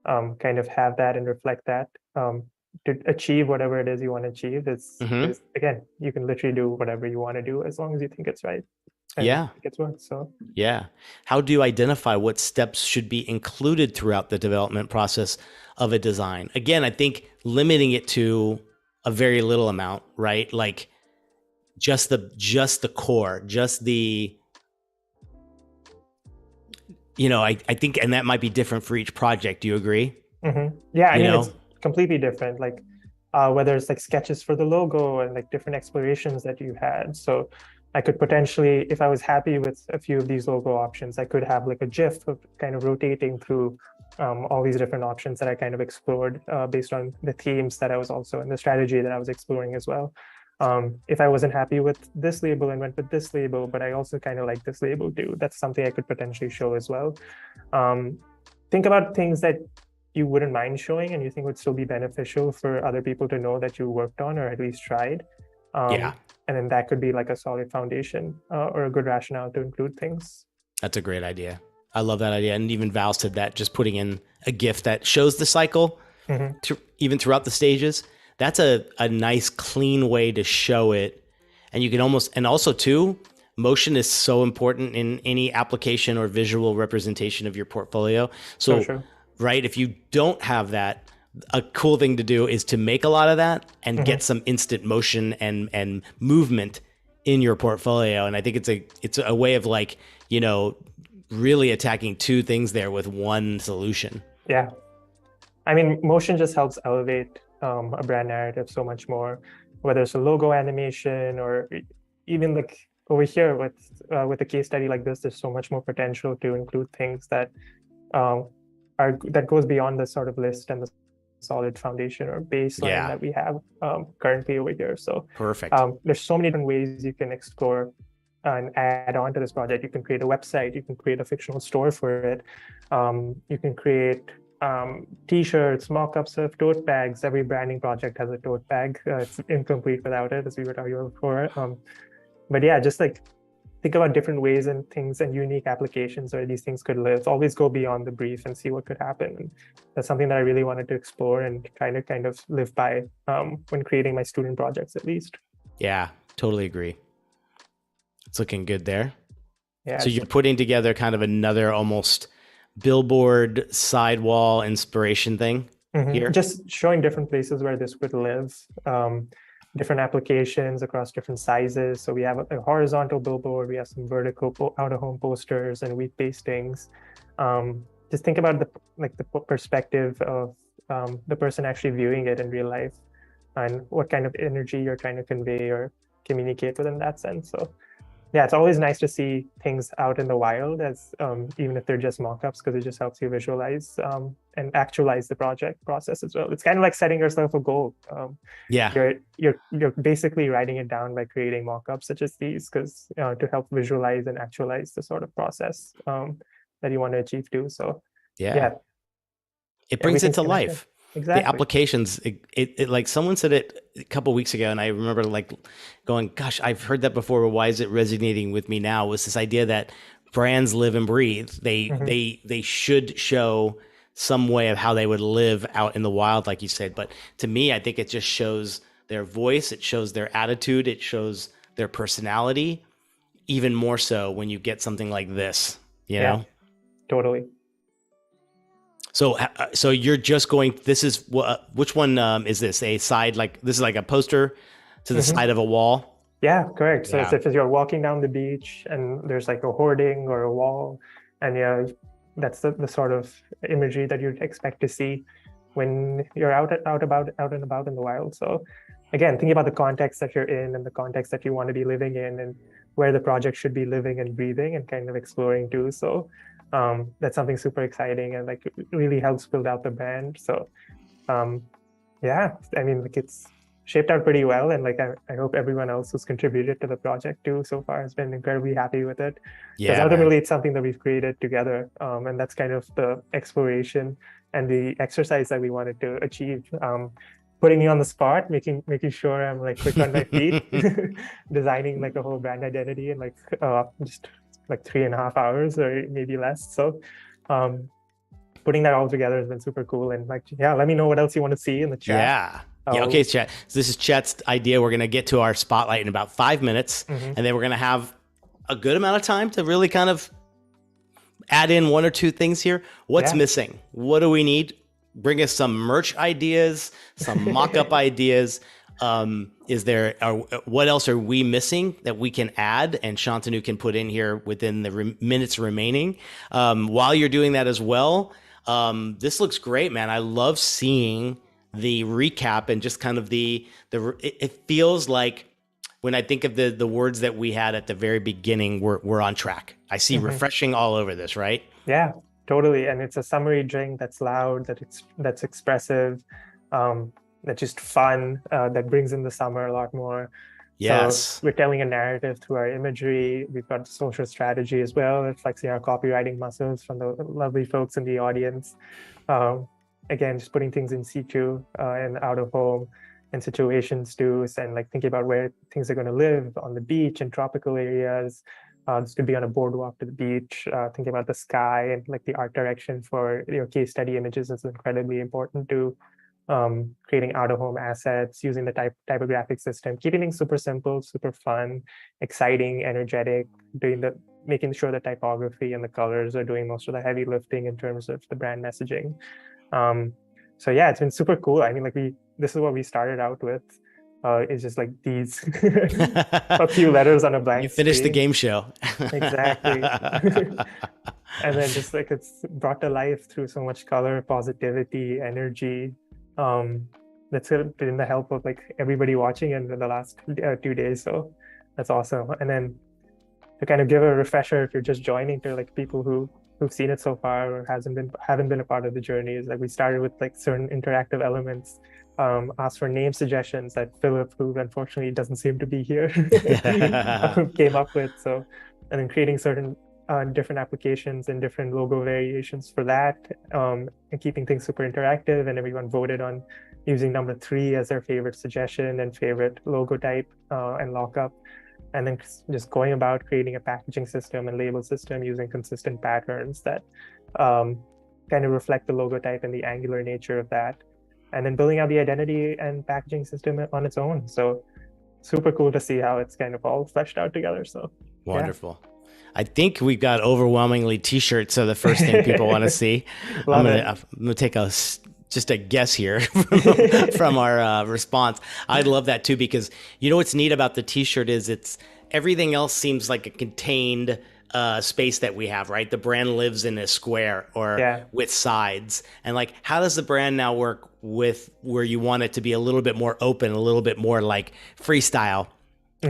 kind of have that and reflect that to achieve whatever it is you want to achieve is again, you can literally do whatever you want to do as long as you think it's right. And Yeah. it's worth. So yeah. How do you identify what steps should be included throughout the development process of a design? Again, I think limiting it to a very little amount, right? Like just the core, just the, I think, and that might be different for each project. Do you agree? Yeah, I mean, it's completely different. Like whether it's like sketches for the logo and like different explorations that you had. So I could potentially, if I was happy with a few of these logo options, I could have like a GIF of kind of rotating through all these different options that I kind of explored based on the themes that I was also in the strategy that I was exploring as well. If I wasn't happy with this label and went with this label, but I also kind of like this label too, that's something I could potentially show as well. Think about things that you wouldn't mind showing and you think would still be beneficial for other people to know that you worked on or at least tried. And then that could be like a solid foundation or a good rationale to include things. That's a great idea. I love that idea. And even Val said that, just putting in a GIF that shows the cycle even throughout the stages. That's a nice, clean way to show it. And you can also too, motion is so important in any application or visual representation of your portfolio. So, right, if you don't have that, a cool thing to do is to make a lot of that and get some instant motion and movement in your portfolio. And I think it's a way of like, really attacking two things there with one solution. Yeah. I mean, motion just helps elevate a brand narrative so much more, whether it's a logo animation or even like over here with a case study like this, there's so much more potential to include things that that goes beyond the sort of list and the solid foundation or baseline that we have currently over here. So perfect. There's so many different ways you can explore and add on to this project. You can create a website, you can create a fictional store for it, you can create t-shirts, mock-ups of tote bags. Every branding project has a tote bag. It's incomplete without it, as we were talking about before. But yeah, just like think about different ways and things and unique applications where these things could live. Always go beyond the brief and see what could happen. And that's something that I really wanted to explore and kind of live by when creating my student projects, at least. Yeah, totally agree. It's looking good there. Yeah. So you're putting together kind of another almost billboard sidewall inspiration thing here? Just showing different places where this could live. different applications across different sizes. So we have a horizontal billboard, we have some vertical out-of-home posters and wheat pastings. Just think about the perspective of the person actually viewing it in real life and what kind of energy you're trying to convey or communicate within that sense. So yeah, it's always nice to see things out in the wild, as even if they're just mock-ups, because it just helps you visualize and actualize the project process as well. It's kind of like setting yourself a goal. Yeah. You're basically writing it down by creating mock-ups such as these, because to help visualize and actualize the sort of process that you want to achieve too. So Yeah. yeah, It brings it everything's to connected. life. The Exactly. applications, it like someone said it a couple of weeks ago, and I remember like going, "Gosh, I've heard that before, but why is it resonating with me now?" Was this idea that brands live and breathe. They should show some way of how they would live out in the wild, like you said. But to me, I think it just shows their voice, it shows their attitude, it shows their personality, even more so when you get something like this. You Yeah, know. totally. So you're just going. This is which one is this? A side, like this is like a poster to the side of a wall. Yeah, correct. So Yeah. it's if you're walking down the beach and there's like a hoarding or a wall, and yeah, that's the sort of imagery that you'd expect to see when you're out and about in the wild. So again, thinking about the context that you're in and the context that you want to be living in and where the project should be living and breathing and kind of exploring too. So that's something super exciting and like really helps build out the brand. So yeah, I mean, like it's shaped out pretty well, and like I hope everyone else who's contributed to the project too so far has been incredibly happy with it, because Yeah, ultimately man. it's something that we've created together, and that's kind of the exploration and the exercise that we wanted to achieve. Putting me on the spot, making sure I'm like quick on my feet, designing like a whole brand identity in like just like 3.5 hours or maybe less. So putting that all together has been super cool. And like, yeah, let me know what else you want to see in the chat. Yeah. Yeah. Okay, Chet. So this is Chet's idea. We're going to get to our spotlight in about 5 minutes, and then we're going to have a good amount of time to really kind of add in one or two things here. What's missing? What do we need? Bring us some merch ideas, some mock-up ideas. What else are we missing that we can add and Shantanu can put in here within the minutes remaining? While you're doing that as well, this looks great, man. I love seeing the recap and just kind of it feels like when I think of the words that we had at the very beginning, we're on track. I see refreshing all over this, right? Yeah, totally. And it's a summary drink that's loud, that's expressive, that's just fun, that brings in the summer a lot more. Yes. So we're telling a narrative through our imagery. We've got social strategy as well, reflecting our copywriting muscles from the lovely folks in the audience. Again, just putting things in situ and out of home and situations too, and like thinking about where things are going to live on the beach in tropical areas. This could be on a boardwalk to the beach. Thinking about the sky and like the art direction for your case study images is incredibly important too. Creating out-of-home assets, using the typographic system, keeping things super simple, super fun, exciting, energetic, making sure the typography and the colors are doing most of the heavy lifting in terms of the brand messaging. So yeah, it's been super cool. I mean, like this is what we started out with. It's just like these a few letters on a blank You finished the screen. game show. Exactly. And then just like it's brought to life through so much color, positivity, energy. That's been the help of like everybody watching in the last 2 days. So that's awesome. And then to kind of give a refresher, if you're just joining, to like people who've seen it so far or haven't been a part of the journey, is like we started with like certain interactive elements. Asked for name suggestions that Philip, who unfortunately doesn't seem to be here, came up with. So, and then creating certain different applications and different logo variations for that, and keeping things super interactive. And everyone voted on using number 3 as their favorite suggestion and favorite logo type and lockup. And then just going about creating a packaging system and label system using consistent patterns that kind of reflect the logo type and the angular nature of that. And then building out the identity and packaging system on its own. So super cool to see how it's kind of all fleshed out together. So wonderful. Yeah. I think we've got overwhelmingly t-shirts. So the first thing people want to see, I'm gonna take a just a guess here from our response. I love that too because you know what's neat about the T-shirt is it's everything else seems like a contained space that we have, right? The brand lives in a square or Yeah. with sides, and like how does the brand now work with where you want it to be a little bit more open, a little bit more like freestyle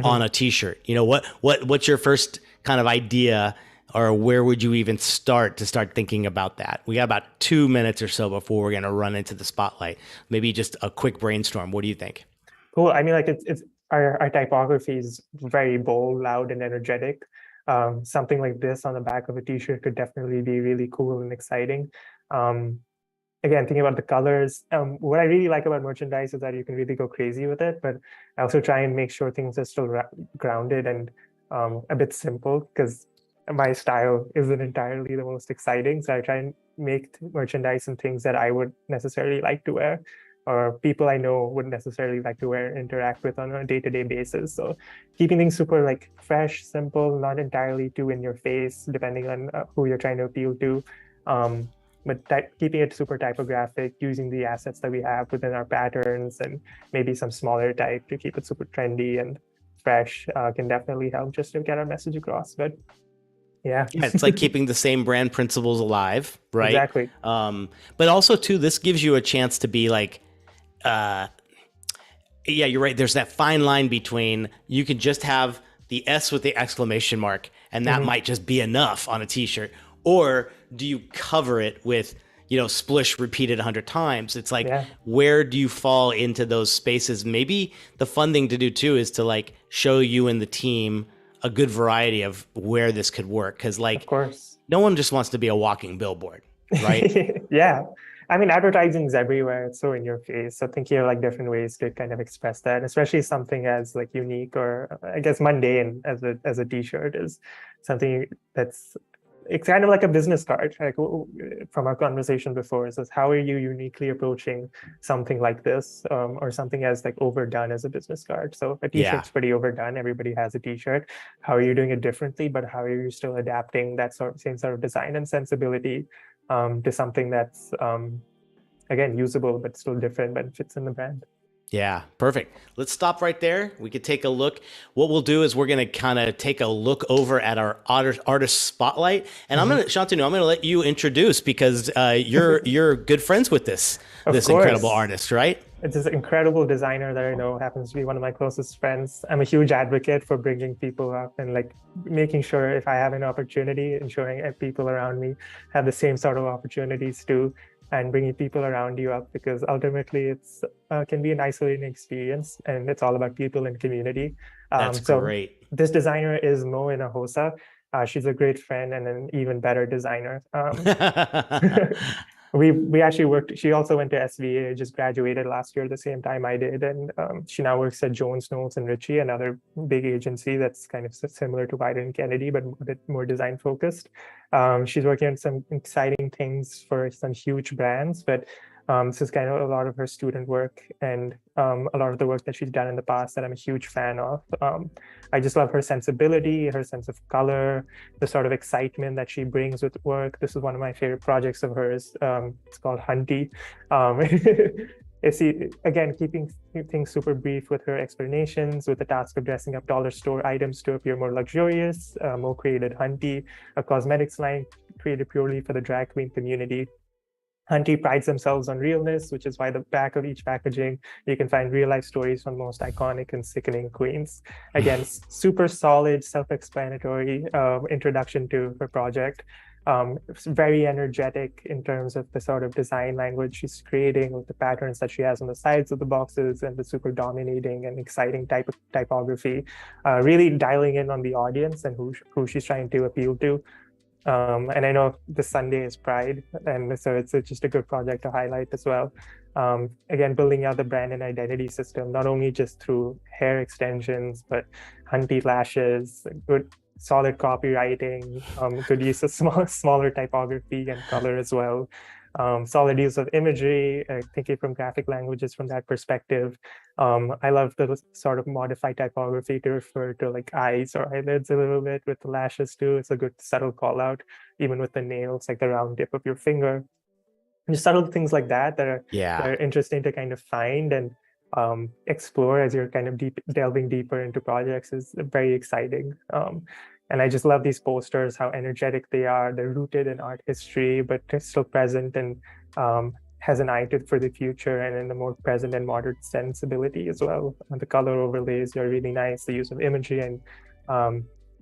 on Hmm. a T-shirt? You know what's your first kind of idea? Or where would you even start to start thinking about that? We got about 2 minutes or so before we're going to run into the spotlight. Maybe just a quick brainstorm. What do you think? Cool. I mean, like it's our typography is very bold, loud, and energetic. Something like this on the back of a t-shirt could definitely be really cool and exciting. Um, Again, thinking about the colors, what I really like about merchandise is that you can really go crazy with it, but I also try and make sure things are still grounded and a bit simple because my style isn't entirely the most exciting. So I try and make merchandise and things that I would necessarily like to wear or people I know wouldn't necessarily like to wear, interact with on a day-to-day basis. So keeping things super like fresh, simple, not entirely too in your face, depending on who you're trying to appeal to. Um, but keeping it super typographic, using the assets that we have within our patterns and maybe some smaller type to keep it super trendy and fresh can definitely help just to get our message across. But yeah, Yeah, it's like keeping the same brand principles alive, right? exactly. But also too, this gives you a chance to be like, uh, yeah, you're right. There's that fine line between you can just have the S with the exclamation mark, and that Hmm. might just be enough on a T-shirt, or do you cover it with splish repeated 100 times? It's like Yeah, where do you fall into those spaces? Maybe the fun thing to do too is to like show you and the team a good variety of where this could work because of like course. no one just wants to be a walking billboard, right? Yeah. I mean, advertising is everywhere. It's so in your face. So thinking of like different ways to kind of express that, especially something as like unique or I guess mundane as a t-shirt is something that's it's kind of like a business card. Like from our conversation before, is how are you uniquely approaching something like this, or something as like overdone as a business card? So a Yeah. t-shirt's pretty overdone. Everybody has a t-shirt. How are you doing it differently? But how are you still adapting that same sort of design and sensibility to something that's again usable but still different but fits in the brand. Yeah, perfect. Let's stop right there. We could take a look. What we'll do is we're going to kind of take a look over at our artist spotlight, and I'm Mhm. going to Shantanu, I'm going to let you introduce because you're good friends with this Of this incredible course, artist, right? it's this incredible designer that I know happens to be one of my closest friends. I'm a huge advocate for bringing people up and like making sure if I have an opportunity, ensuring that people around me have the same sort of opportunities too, and bringing people around you up because ultimately it's can be an isolating experience and it's all about people and community. That's So great. this designer is Mo Hinojosa. She's a great friend and an even better designer. We actually worked. She also went to SVA, just graduated last year, the same time I did, and she now works at Jones, Knowles and Ritchie, another big agency that's kind of similar to Wieden and Kennedy, but a bit more design focused. She's working on some exciting things for some huge brands, but this is kind of a lot of her student work and a lot of the work that she's done in the past that I'm a huge fan of. I just love her sensibility, her sense of color, the sort of excitement that she brings with work. This is one of my favorite projects of hers. It's called Hunty. It's again keeping things super brief with her explanations, with the task of dressing up dollar store items to appear more luxurious. Mo created Hunty, a cosmetics line created purely for the drag queen community. Hunty prides themselves on realness, which is why the back of each packaging you can find real life stories from most iconic and sickening queens. Again, super solid, self-explanatory introduction to her project. It's very energetic in terms of the sort of design language she's creating with the patterns that she has on the sides of the boxes and the super dominating and exciting type of typography. Really dialing in on the audience and who she's trying to appeal to. And I know this Sunday is Pride, and so it's just a good project to highlight as well. Again, building out the brand and identity system, not only just through hair extensions, but hunty lashes, good solid copywriting, good use of smaller typography and color as well. Solid use of imagery, thinking from graphic languages from that perspective. I love the sort of modified typography to refer to like eyes or eyelids a little bit with the lashes too. It's a good subtle call out, even with the nails, like the round tip of your finger. just subtle things like that that Yeah. are interesting to kind of find and explore as you're kind of delving deeper into projects is very exciting. And I just love these posters, how energetic they are. They're rooted in art history, but they're still present and has an eye for the future and in a more present and modern sensibility as well. And the color overlays are really nice. The use of imagery and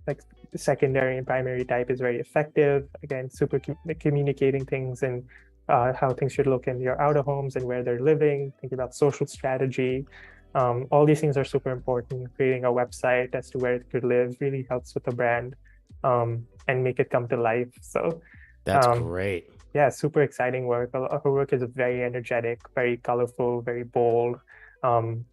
like the secondary and primary type is very effective. Again, super communicating things and how things should look in your outer homes and where they're living, thinking about social strategy. All these things are super important. Creating a website as to where it could live really helps with the brand and make it come to life. So That's um, great. yeah, super exciting work. Her work is very energetic, very colorful, very bold. Um,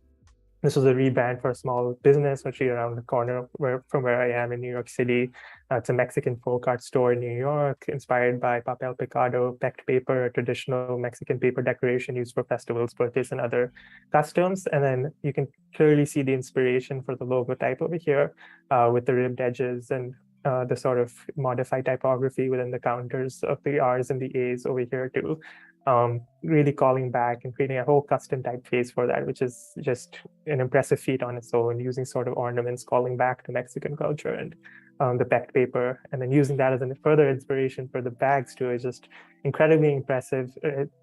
this was a rebrand for a small business, actually around the corner from where I am in New York City. It's a Mexican folk art store in New York, inspired by papel picado, pecked paper, a traditional Mexican paper decoration used for festivals, birthdays, and other customs. And then you can clearly see the inspiration for the logo type over here with the ribbed edges and the sort of modified typography within the counters of the R's and the A's over here too. Really calling back and creating a whole custom typeface for that, which is just an impressive feat on its own, using sort of ornaments calling back to Mexican culture and the pecked paper, and then using that as a further inspiration for the bags too is just incredibly impressive.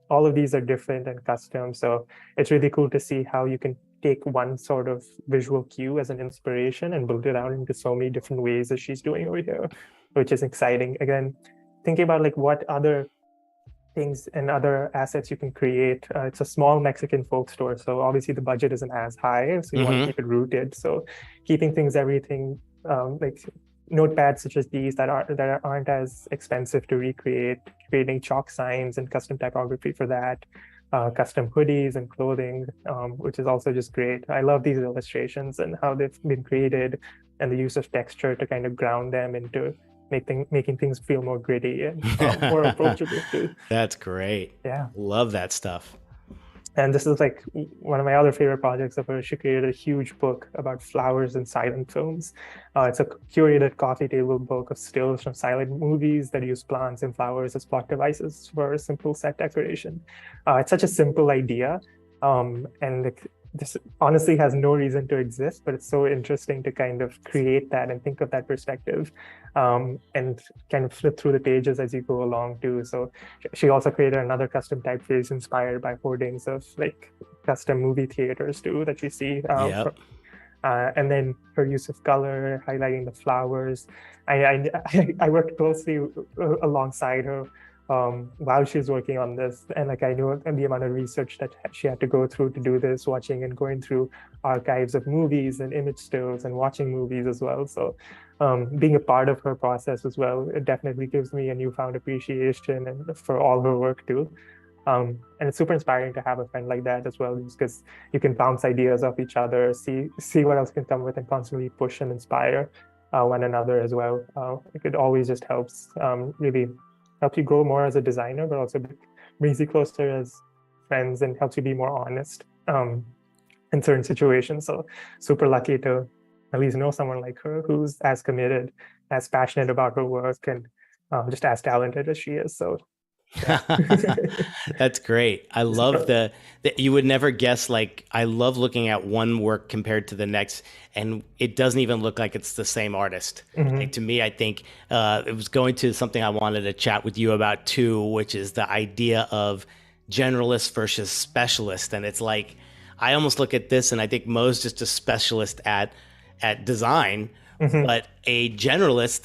All of these are different and custom, so it's really cool to see how you can take one sort of visual cue as an inspiration and build it out into so many different ways as she's doing over here, which is exciting. Again, thinking about like what other things and other assets you can create. It's a small Mexican folk store, so obviously the budget isn't as high, so you want to keep it rooted. So keeping everything like notepads such as these that aren't as expensive to recreate, creating chalk signs and custom typography for that, custom hoodies and clothing, which is also just great. I love these illustrations and how they've been created and the use of texture to kind of ground them into making things feel more gritty and more approachable too. That's great. Yeah. Love that stuff. And this is like one of my other favorite projects of hers. She created a huge book about flowers and silent films. It's a curated coffee table book of stills from silent movies that use plants and flowers as plot devices for simple set decoration. It's such a simple idea. And this honestly has no reason to exist, but it's so interesting to kind of create that and think of that perspective and kind of flip through the pages as you go along too. So she also created another custom typeface inspired by hoardings of like custom movie theaters too that you see. And then her use of color, highlighting the flowers. I worked closely alongside her while she was working on this, and like I knew the amount of research that she had to go through to do this, watching and going through archives of movies and image stills and watching movies as well. So being a part of her process as well, it definitely gives me a newfound appreciation and for all her work too. And it's super inspiring to have a friend like that as well, just because you can bounce ideas off each other, see what else can come with, and constantly push and inspire one another as well. It always just helps really helps you grow more as a designer, but also brings you closer as friends and helps you be more honest in certain situations. So super lucky to at least know someone like her who's as committed, as passionate about her work, and just as talented as she is. So yeah. That's great. I love that you would never guess. Like, I love looking at one work compared to the next, and it doesn't even look like it's the same artist. Like, to me, I think it was going to something I wanted to chat with you about too, which is the idea of generalist versus specialist. And it's like, I almost look at this and I think Mo's just a specialist at design, but a generalist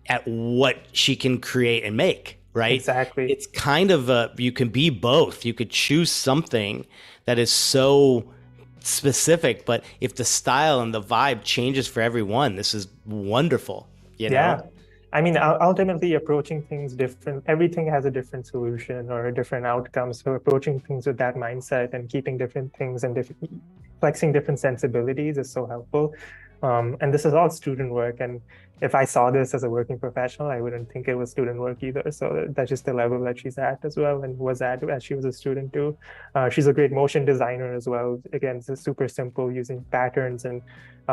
at what she can create and make. Right? Exactly. It's kind of you can be both. You could choose something that is so specific, but if the style and the vibe changes for everyone, this is wonderful. You know? Yeah. I mean, ultimately approaching things different, everything has a different solution or a different outcome. So approaching things with that mindset and keeping different things and flexing different sensibilities is so helpful. And this is all student work. And if I saw this as a working professional, I wouldn't think it was student work either. So that's just the level that she's at as well, and was at as she was a student too. She's a great motion designer as well. Again, it's super simple using patterns and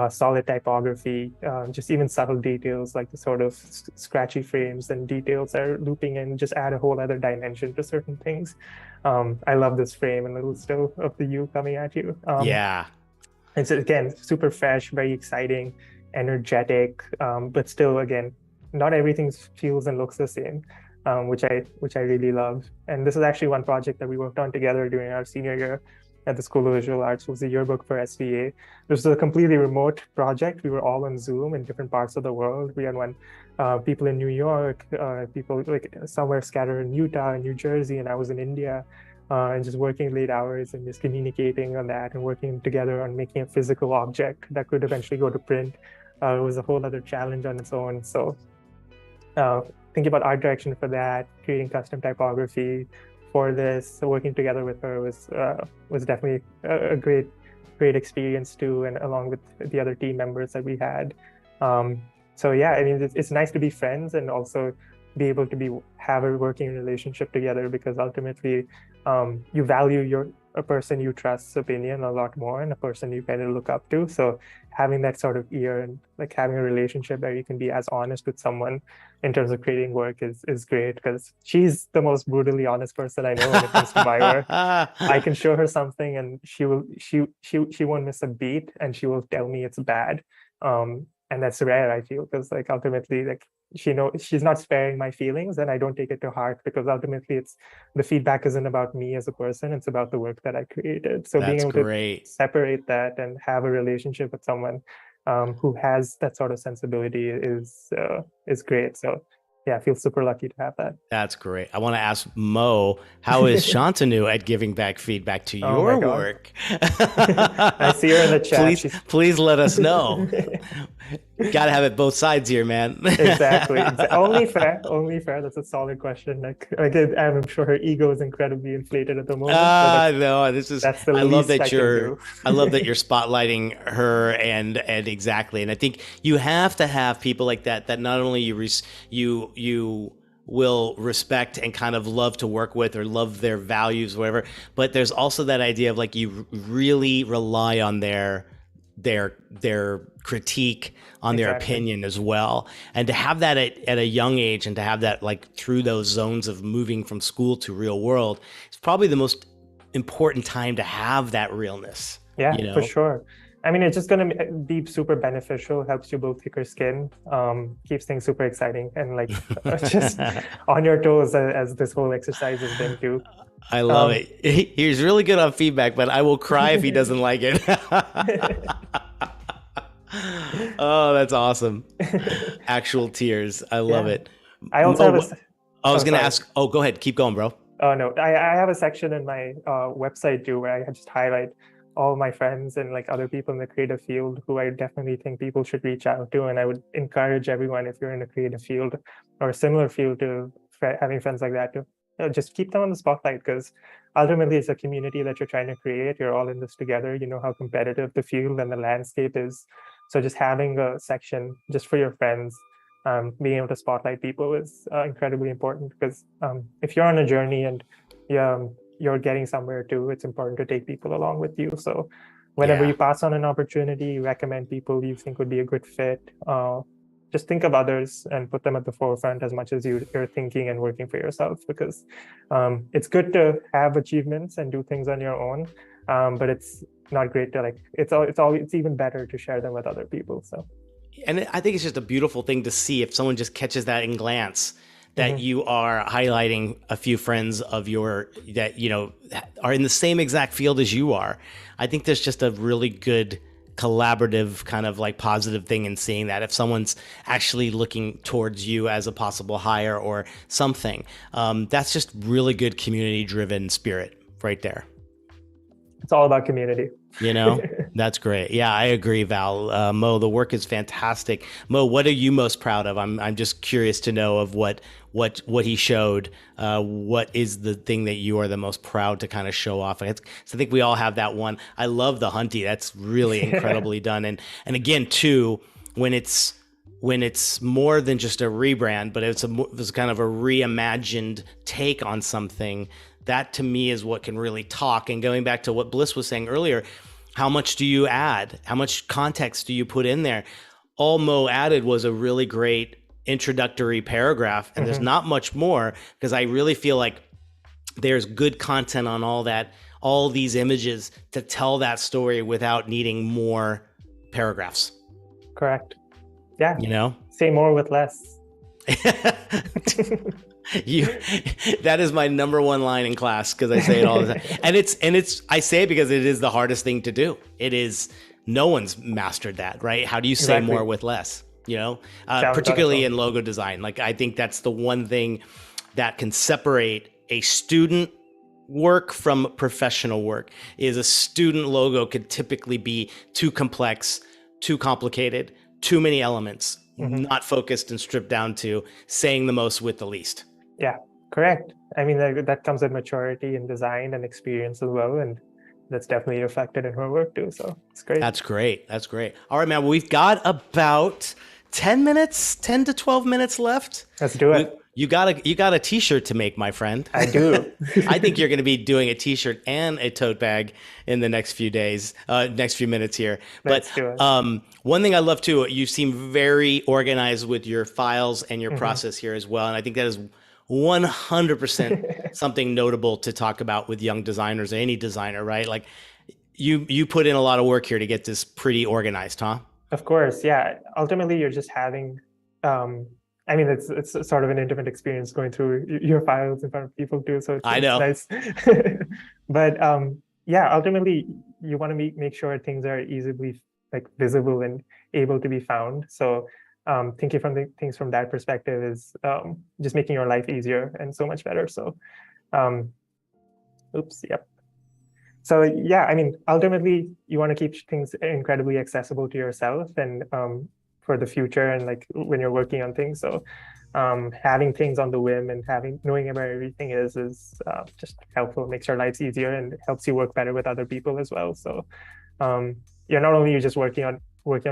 solid typography, just even subtle details like the sort of scratchy frames and details that are looping in just add a whole other dimension to certain things. I love this frame and little still of the U coming at you. Yeah. And so again, super fresh, very exciting, energetic, but still, again, not everything feels and looks the same, which I really love. And this is actually one project that we worked on together during our senior year at the School of Visual Arts. It was a yearbook for SVA. This was a completely remote project. We were all on Zoom in different parts of the world. We had people in New York, people like somewhere scattered in Utah and New Jersey, and I was in India. And just working late hours and just communicating on that and working together on making a physical object that could eventually go to print. It was a whole other challenge on its own. So thinking about art direction for that, creating custom typography for this, so working together with her was definitely a great experience too, and along with the other team members that we had. So yeah, I mean, it's nice to be friends and also be able to have a working relationship together, because ultimately you value a person you trust's opinion a lot more, and a person you kind of look up to. So having that sort of ear and like having a relationship where you can be as honest with someone in terms of creating work is great, because she's the most brutally honest person I know when it comes to my work. I can show her something and she won't miss a beat, and she will tell me it's bad. And that's rare, I feel, because like ultimately, like she's not sparing my feelings, and I don't take it to heart, because ultimately the feedback isn't about me as a person, it's about the work that I created. So being able to separate that and have a relationship with someone who has that sort of sensibility is great. So yeah, I feel super lucky to have that. That's great. I want to ask Mo, how is Shantanu at giving back feedback to your work? I see her in the chat. Please let us know. Got to have it both sides here, man. Exactly. Only fair. That's a solid question. Like I'm sure her ego is incredibly inflated at the moment. No, this is. I love that you're spotlighting her and exactly. And I think you have to have people like that not only you will respect and kind of love to work with or love their values, whatever. But there's also that idea of like you really rely on their critique, on their opinion as well. And to have that at a young age, and to have that like through those zones of moving from school to real world, it's probably the most important time to have that realness. Yeah, for sure. I mean, it's just going to be super beneficial, helps you build thicker skin, keeps things super exciting, and like just on your toes as this whole exercise has been too. I love it. He's really good on feedback, but I will cry if he doesn't like it. Oh, that's awesome. Actual tears. I love it. I also have I was going to ask. Oh, go ahead. Keep going, bro. Oh, no. I have a section in my website too, where I just highlight all my friends and like other people in the creative field who I definitely think people should reach out to. And I would encourage everyone, if you're in a creative field or a similar field, to having friends like that, to just keep them on the spotlight, because ultimately it's a community that you're trying to create. You're all in this together. You know how competitive the field and the landscape is. So just having a section just for your friends, being able to spotlight people is incredibly important, because if you're on a journey and you're getting somewhere too, it's important to take people along with you. So whenever you pass on an opportunity, recommend people you think would be a good fit. Just think of others and put them at the forefront as much as you're thinking and working for yourself, because it's good to have achievements and do things on your own, but it's not great to it's even better to share them with other people. So, and I think it's just a beautiful thing to see if someone just catches that in glance, that you are highlighting a few friends of that are in the same exact field as you are. I think there's just a really good collaborative kind of like positive thing in seeing that if someone's actually looking towards you as a possible hire or something. That's just really good community driven spirit right there. It's all about community. That's great. Yeah, I agree, Val. Mo, the work is fantastic. Mo, what are you most proud of? I'm just curious to know of what what he showed. What is the thing that you are the most proud to kind of show off? So I think we all have that one. I love the Hunty. That's really incredibly done. And again, too, when it's more than just a rebrand, but it's kind of a reimagined take on something, that to me is what can really talk. And going back to what Bliss was saying earlier, how much do you add? How much context do you put in there? All Mo added was a really great introductory paragraph, and there's not much more, because I really feel like there's good content on all these images to tell that story without needing more paragraphs. Correct. Yeah. You know? Say more with less. That is my number one line in class, because I say it all the time. And it's I say it because it is the hardest thing to do. It is, no one's mastered that, right? How do you say more with less? You know, particularly in logo design. Like, I think that's the one thing that can separate a student work from professional work. Is a student logo could typically be too complex, too complicated, too many elements, not focused and stripped down to saying the most with the least. Yeah, correct. I mean, that comes with maturity in design and experience as well. And that's definitely reflected in her work too. So it's great. That's great. That's great. All right, man. We've got about 10 to 12 minutes left. Let's do it. You got a t-shirt to make, my friend. I do. I think you're going to be doing a t-shirt and a tote bag in the next few days, next few minutes here. Let's do it. One thing I love too, you seem very organized with your files and your process here as well. And I think that is 100% something notable to talk about with young designers, any designer, right? Like you put in a lot of work here to get this pretty organized, huh? Of course. Yeah. Ultimately, you're just having, I mean, it's sort of an intimate experience going through your files in front of people too. So it's nice. But yeah, ultimately, you want to make sure things are easily like visible and able to be found. So thinking from things from that perspective is just making your life easier and so much better. So, yep. So yeah, I mean, ultimately, you want to keep things incredibly accessible to yourself and for the future and like when you're working on things. So having things on the whim and knowing about everything is just helpful, makes your lives easier and helps you work better with other people as well. So you're not only just working on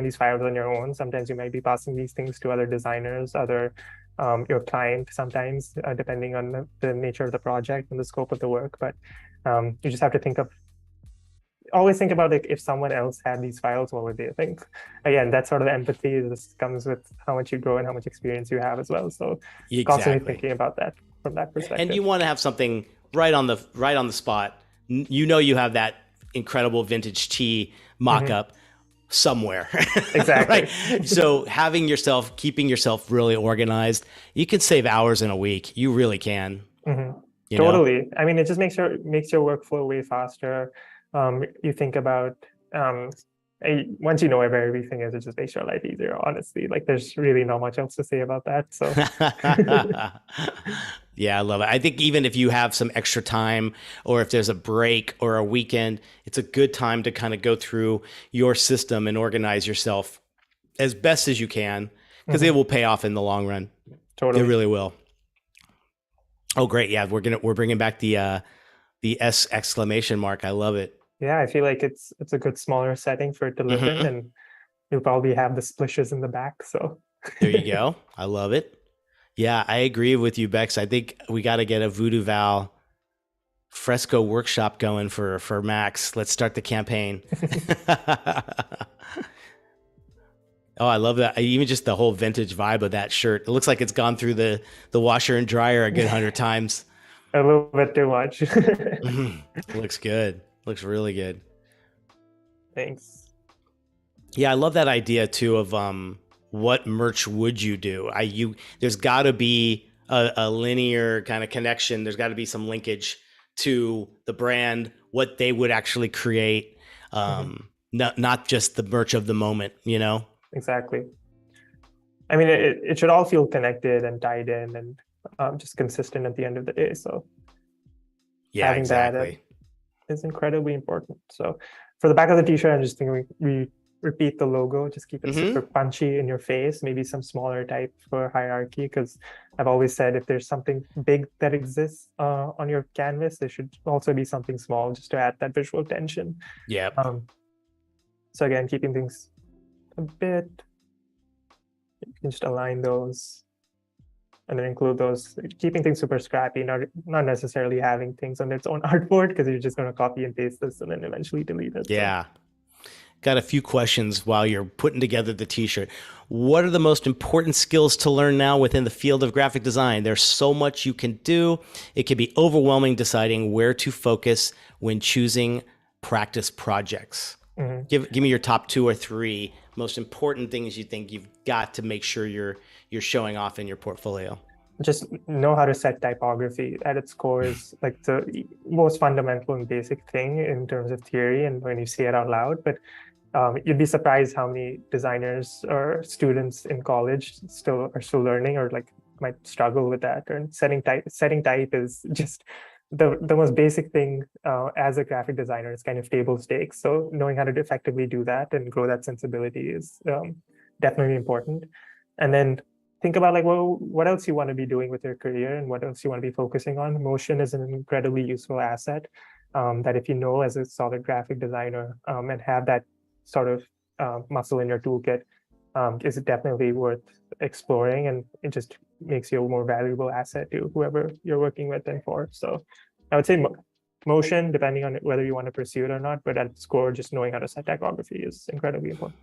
these files on your own. Sometimes you might be passing these things to other designers, your client sometimes, depending on the nature of the project and the scope of the work. But you just have to always think about, like, if someone else had these files, what would they think? Again, that sort of empathy comes with how much you grow and how much experience you have as well. So constantly thinking about that from that perspective. And you want to have something right on the spot. You know, you have that incredible vintage tee mock-up somewhere. Exactly. Right? So keeping yourself really organized, you can save hours in a week. You really can. Totally. I mean, it just makes your workflow way faster. You think about once you know where everything is, it just makes your life easier, honestly. Like, there's really not much else to say about that. So yeah, I love it. I think even if you have some extra time, or if there's a break or a weekend, it's a good time to kind of go through your system and organize yourself as best as you can, because it will pay off in the long run. Totally. It really will. Oh, great. Yeah, we're bringing back the S exclamation mark. I love it. Yeah, I feel like it's a good smaller setting for it to live in, and you'll probably have the splishes in the back. So there you go. I love it. Yeah, I agree with you, Bex. I think we got to get a Voodoo Val fresco workshop going for Max. Let's start the campaign. Oh, I love that. Even just the whole vintage vibe of that shirt. It looks like it's gone through the washer and dryer a good 100 times. A little bit too much. Looks good. Looks really good. Thanks. Yeah, I love that idea too of what merch would you do? There's got to be a linear kind of connection. There's got to be some linkage to the brand, what they would actually create, not just the merch of the moment, you know? Exactly. I mean, it should all feel connected and tied in and just consistent at the end of the day. So yeah, having exactly. that is incredibly important. So for the back of the t-shirt, I'm just thinking we repeat the logo, just keep it super punchy in your face, maybe some smaller type for hierarchy, because I've always said if there's something big that exists on your canvas, there should also be something small just to add that visual tension. Yeah. So again, keeping things a bit, you can just align those and then include those, keeping things super scrappy, not necessarily having things on its own artboard, because you're just going to copy and paste this and then eventually delete it. Yeah. So. Got a few questions while you're putting together the t-shirt. What are the most important skills to learn now within the field of graphic design? There's so much you can do. It can be overwhelming deciding where to focus when choosing practice projects. Give me your top 2 or 3 most important things you think you've got to make sure you're showing off in your portfolio. Just know how to set typography at its core is like the most fundamental and basic thing in terms of theory and when you say it out loud. But you'd be surprised how many designers or students in college are still learning or like might struggle with that. And setting type is just the most basic thing as a graphic designer. It's kind of table stakes. So knowing how to effectively do that and grow that sensibility is definitely important. And then think about like, well, what else you want to be doing with your career and what else you want to be focusing on. Motion is an incredibly useful asset that if you know as a solid graphic designer and have that sort of muscle in your toolkit, is definitely worth exploring, and it just makes you a more valuable asset to whoever you're working with and for. So I would say motion, depending on whether you want to pursue it or not, but at its core, just knowing how to set typography is incredibly important.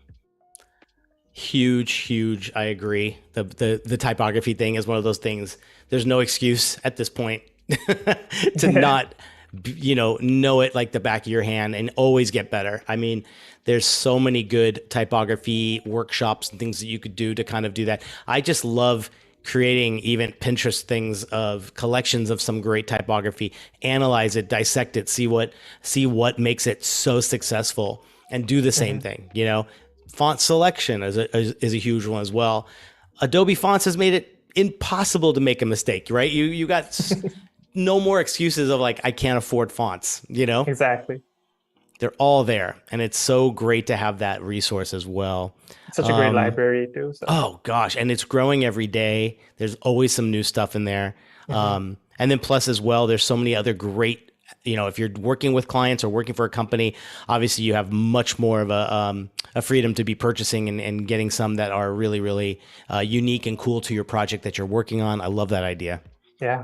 Huge. I agree. The typography thing is one of those things. There's no excuse at this point to not, know it like the back of your hand and always get better. I mean, there's so many good typography workshops and things that you could do to kind of do that. I just love creating even Pinterest things of collections of some great typography, analyze it, dissect it, see what makes it so successful, and do the same thing, Font selection is a huge one as well. Adobe Fonts has made it impossible to make a mistake, right? You got no more excuses of like, I can't afford fonts, Exactly. They're all there. And it's so great to have that resource as well. Such a great library too. So. Oh gosh. And it's growing every day. There's always some new stuff in there. And then plus as well, there's so many other great, if you're working with clients or working for a company, obviously you have much more of a freedom to be purchasing and getting some that are really, really unique and cool to your project that you're working on. I love that idea. Yeah.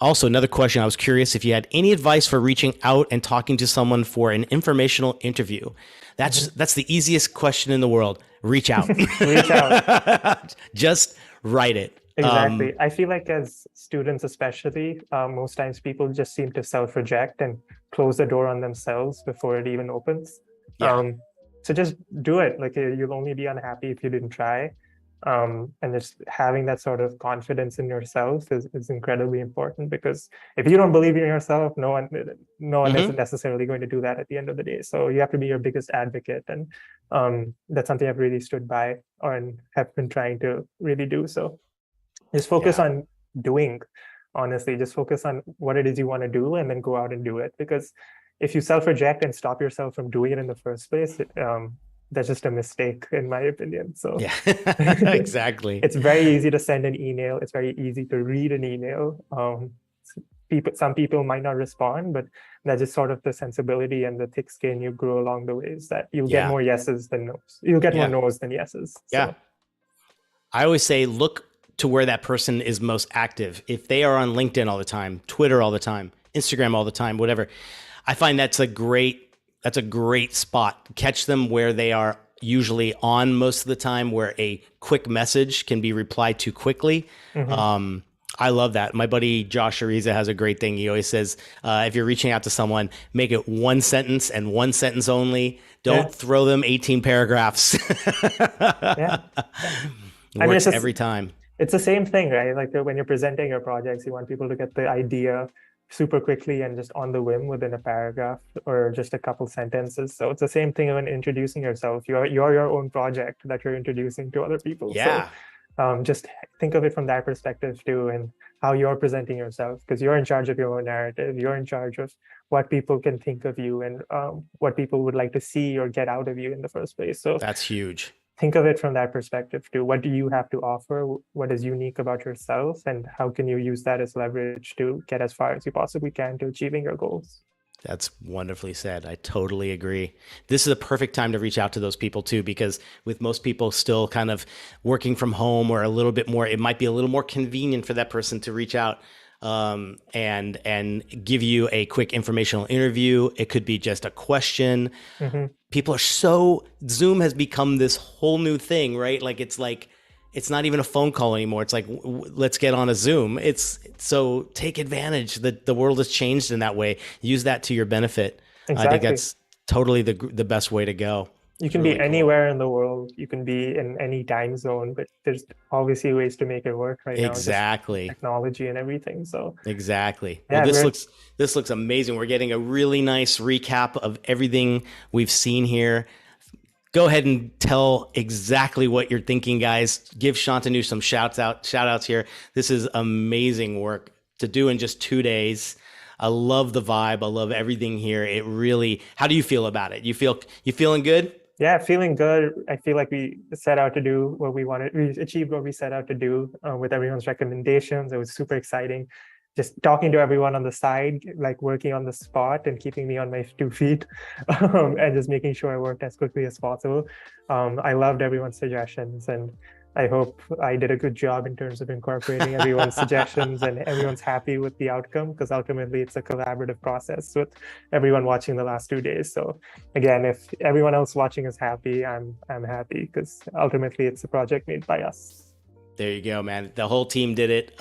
Also, another question. I was curious if you had any advice for reaching out and talking to someone for an informational interview. That's the easiest question in the world. Reach out. Reach out. Just write it. Exactly. I feel like as students, especially, most times people just seem to self-reject and close the door on themselves before it even opens. Yeah. So just do it. Like you'll only be unhappy if you didn't try. And just having that sort of confidence in yourself is incredibly important, because if you don't believe in yourself, no one is necessarily going to do that at the end of the day. So you have to be your biggest advocate, and that's something I've really stood by and have been trying to really do. So just focus on doing. Honestly, just focus on what it is you want to do and then go out and do it. Because if you self-reject and stop yourself from doing it in the first place, that's just a mistake, in my opinion. So yeah, exactly. It's very easy to send an email. It's very easy to read an email. Some people might not respond, but that's just sort of the sensibility and the thick skin you grow along the way, is that you'll get more yeses than no's. You'll get more no's than yeses. Yeah. I always say, look to where that person is most active. If they are on LinkedIn all the time, Twitter all the time, Instagram all the time, whatever, I find that's a great spot. Catch them where they are usually on most of the time, where a quick message can be replied to quickly. I love that. My buddy Josh Ariza has a great thing. He always says, if you're reaching out to someone, make it one sentence and one sentence only. Don't throw them 18 paragraphs. Works every time. It's the same thing, right? Like when you're presenting your projects, you want people to get the idea super quickly and just on the whim within a paragraph or just a couple sentences. So it's the same thing when introducing yourself. You're your own project that you're introducing to other people. Yeah. Just think of it from that perspective too, and how you're presenting yourself, because you're in charge of your own narrative. You're in charge of what people can think of you, and what people would like to see or get out of you in the first place. So That's huge. think of it from that perspective too. What do you have to offer? What is unique about yourself? And how can you use that as leverage to get as far as you possibly can to achieving your goals? That's wonderfully said. I totally agree. This is a perfect time to reach out to those people too, because with most people still kind of working from home or a little bit more, it might be a little more convenient for that person to reach out and give you a quick informational interview. It could be just a question. Mm-hmm. People are so, Zoom has become this whole new thing, right? Like it's not even a phone call anymore. It's like, let's get on a Zoom. It's so take advantage that the world has changed in that way. Use that to your benefit. Exactly. I think that's totally the best way to go. You can be anywhere in the world. You can be in any time zone, but there's obviously ways to make it work right now. Exactly. Technology and everything. So exactly. Yeah, well, this looks amazing. We're getting a really nice recap of everything we've seen here. Go ahead and tell exactly what you're thinking, guys. Give Shantanu some shout outs here. This is amazing work to do in just 2 days. I love the vibe. I love everything here. It really, how do you feel about it? You feeling good? Yeah, feeling good. I feel like we set out to do what we wanted. We achieved what we set out to do with everyone's recommendations. It was super exciting. Just talking to everyone on the side, like working on the spot and keeping me on my 2 feet, and just making sure I worked as quickly as possible. I loved everyone's suggestions, and I hope I did a good job in terms of incorporating everyone's suggestions and everyone's happy with the outcome, because ultimately it's a collaborative process with everyone watching the last 2 days. So again, if everyone else watching is happy, I'm happy, because ultimately it's a project made by us. There you go, man. The whole team did it.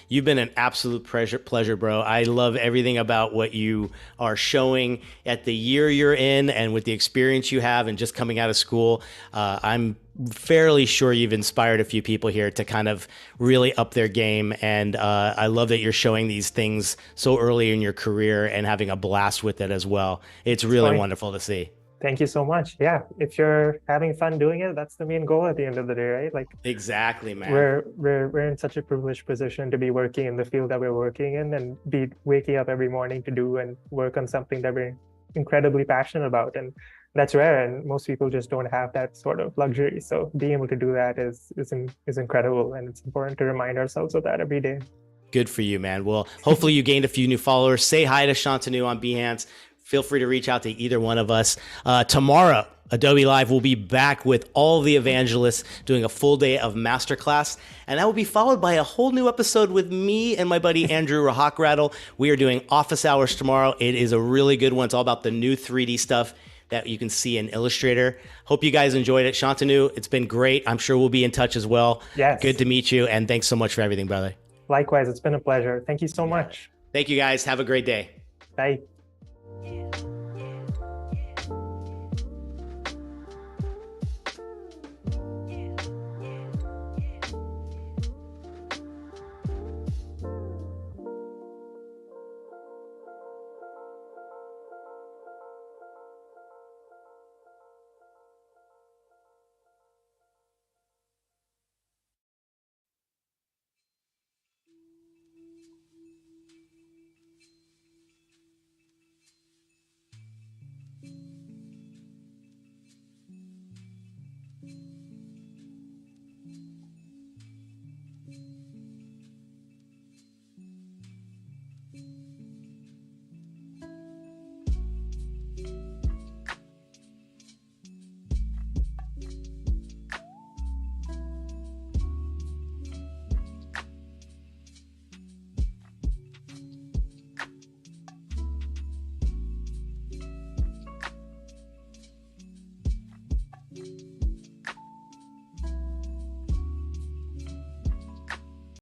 You've been an absolute pleasure, bro. I love everything about what you are showing at the year you're in and with the experience you have and just coming out of school. I'm fairly sure you've inspired a few people here to kind of really up their game. And I love that you're showing these things so early in your career and having a blast with it as well. It's really wonderful to see. Thank you so much. Yeah, if you're having fun doing it, that's the main goal at the end of the day, right? Like exactly, man. We're in such a privileged position to be working in the field that we're working in, and be waking up every morning to do and work on something that we're incredibly passionate about. And that's rare, and most people just don't have that sort of luxury. So being able to do that is incredible, and it's important to remind ourselves of that every day. Good for you, man. Well, hopefully you gained a few new followers. Say hi to Shantanu on Behance. Feel free to reach out to either one of us. Tomorrow, Adobe Live will be back with all the evangelists doing a full day of masterclass. And that will be followed by a whole new episode with me and my buddy Andrew Rahakrattle. We are doing office hours tomorrow. It is a really good one. It's all about the new 3D stuff that you can see in Illustrator. Hope you guys enjoyed it. Shantanu, it's been great. I'm sure we'll be in touch as well. Yes. Good to meet you. And thanks so much for everything, brother. Likewise, it's been a pleasure. Thank you so much. Thank you, guys. Have a great day. Bye. Yeah.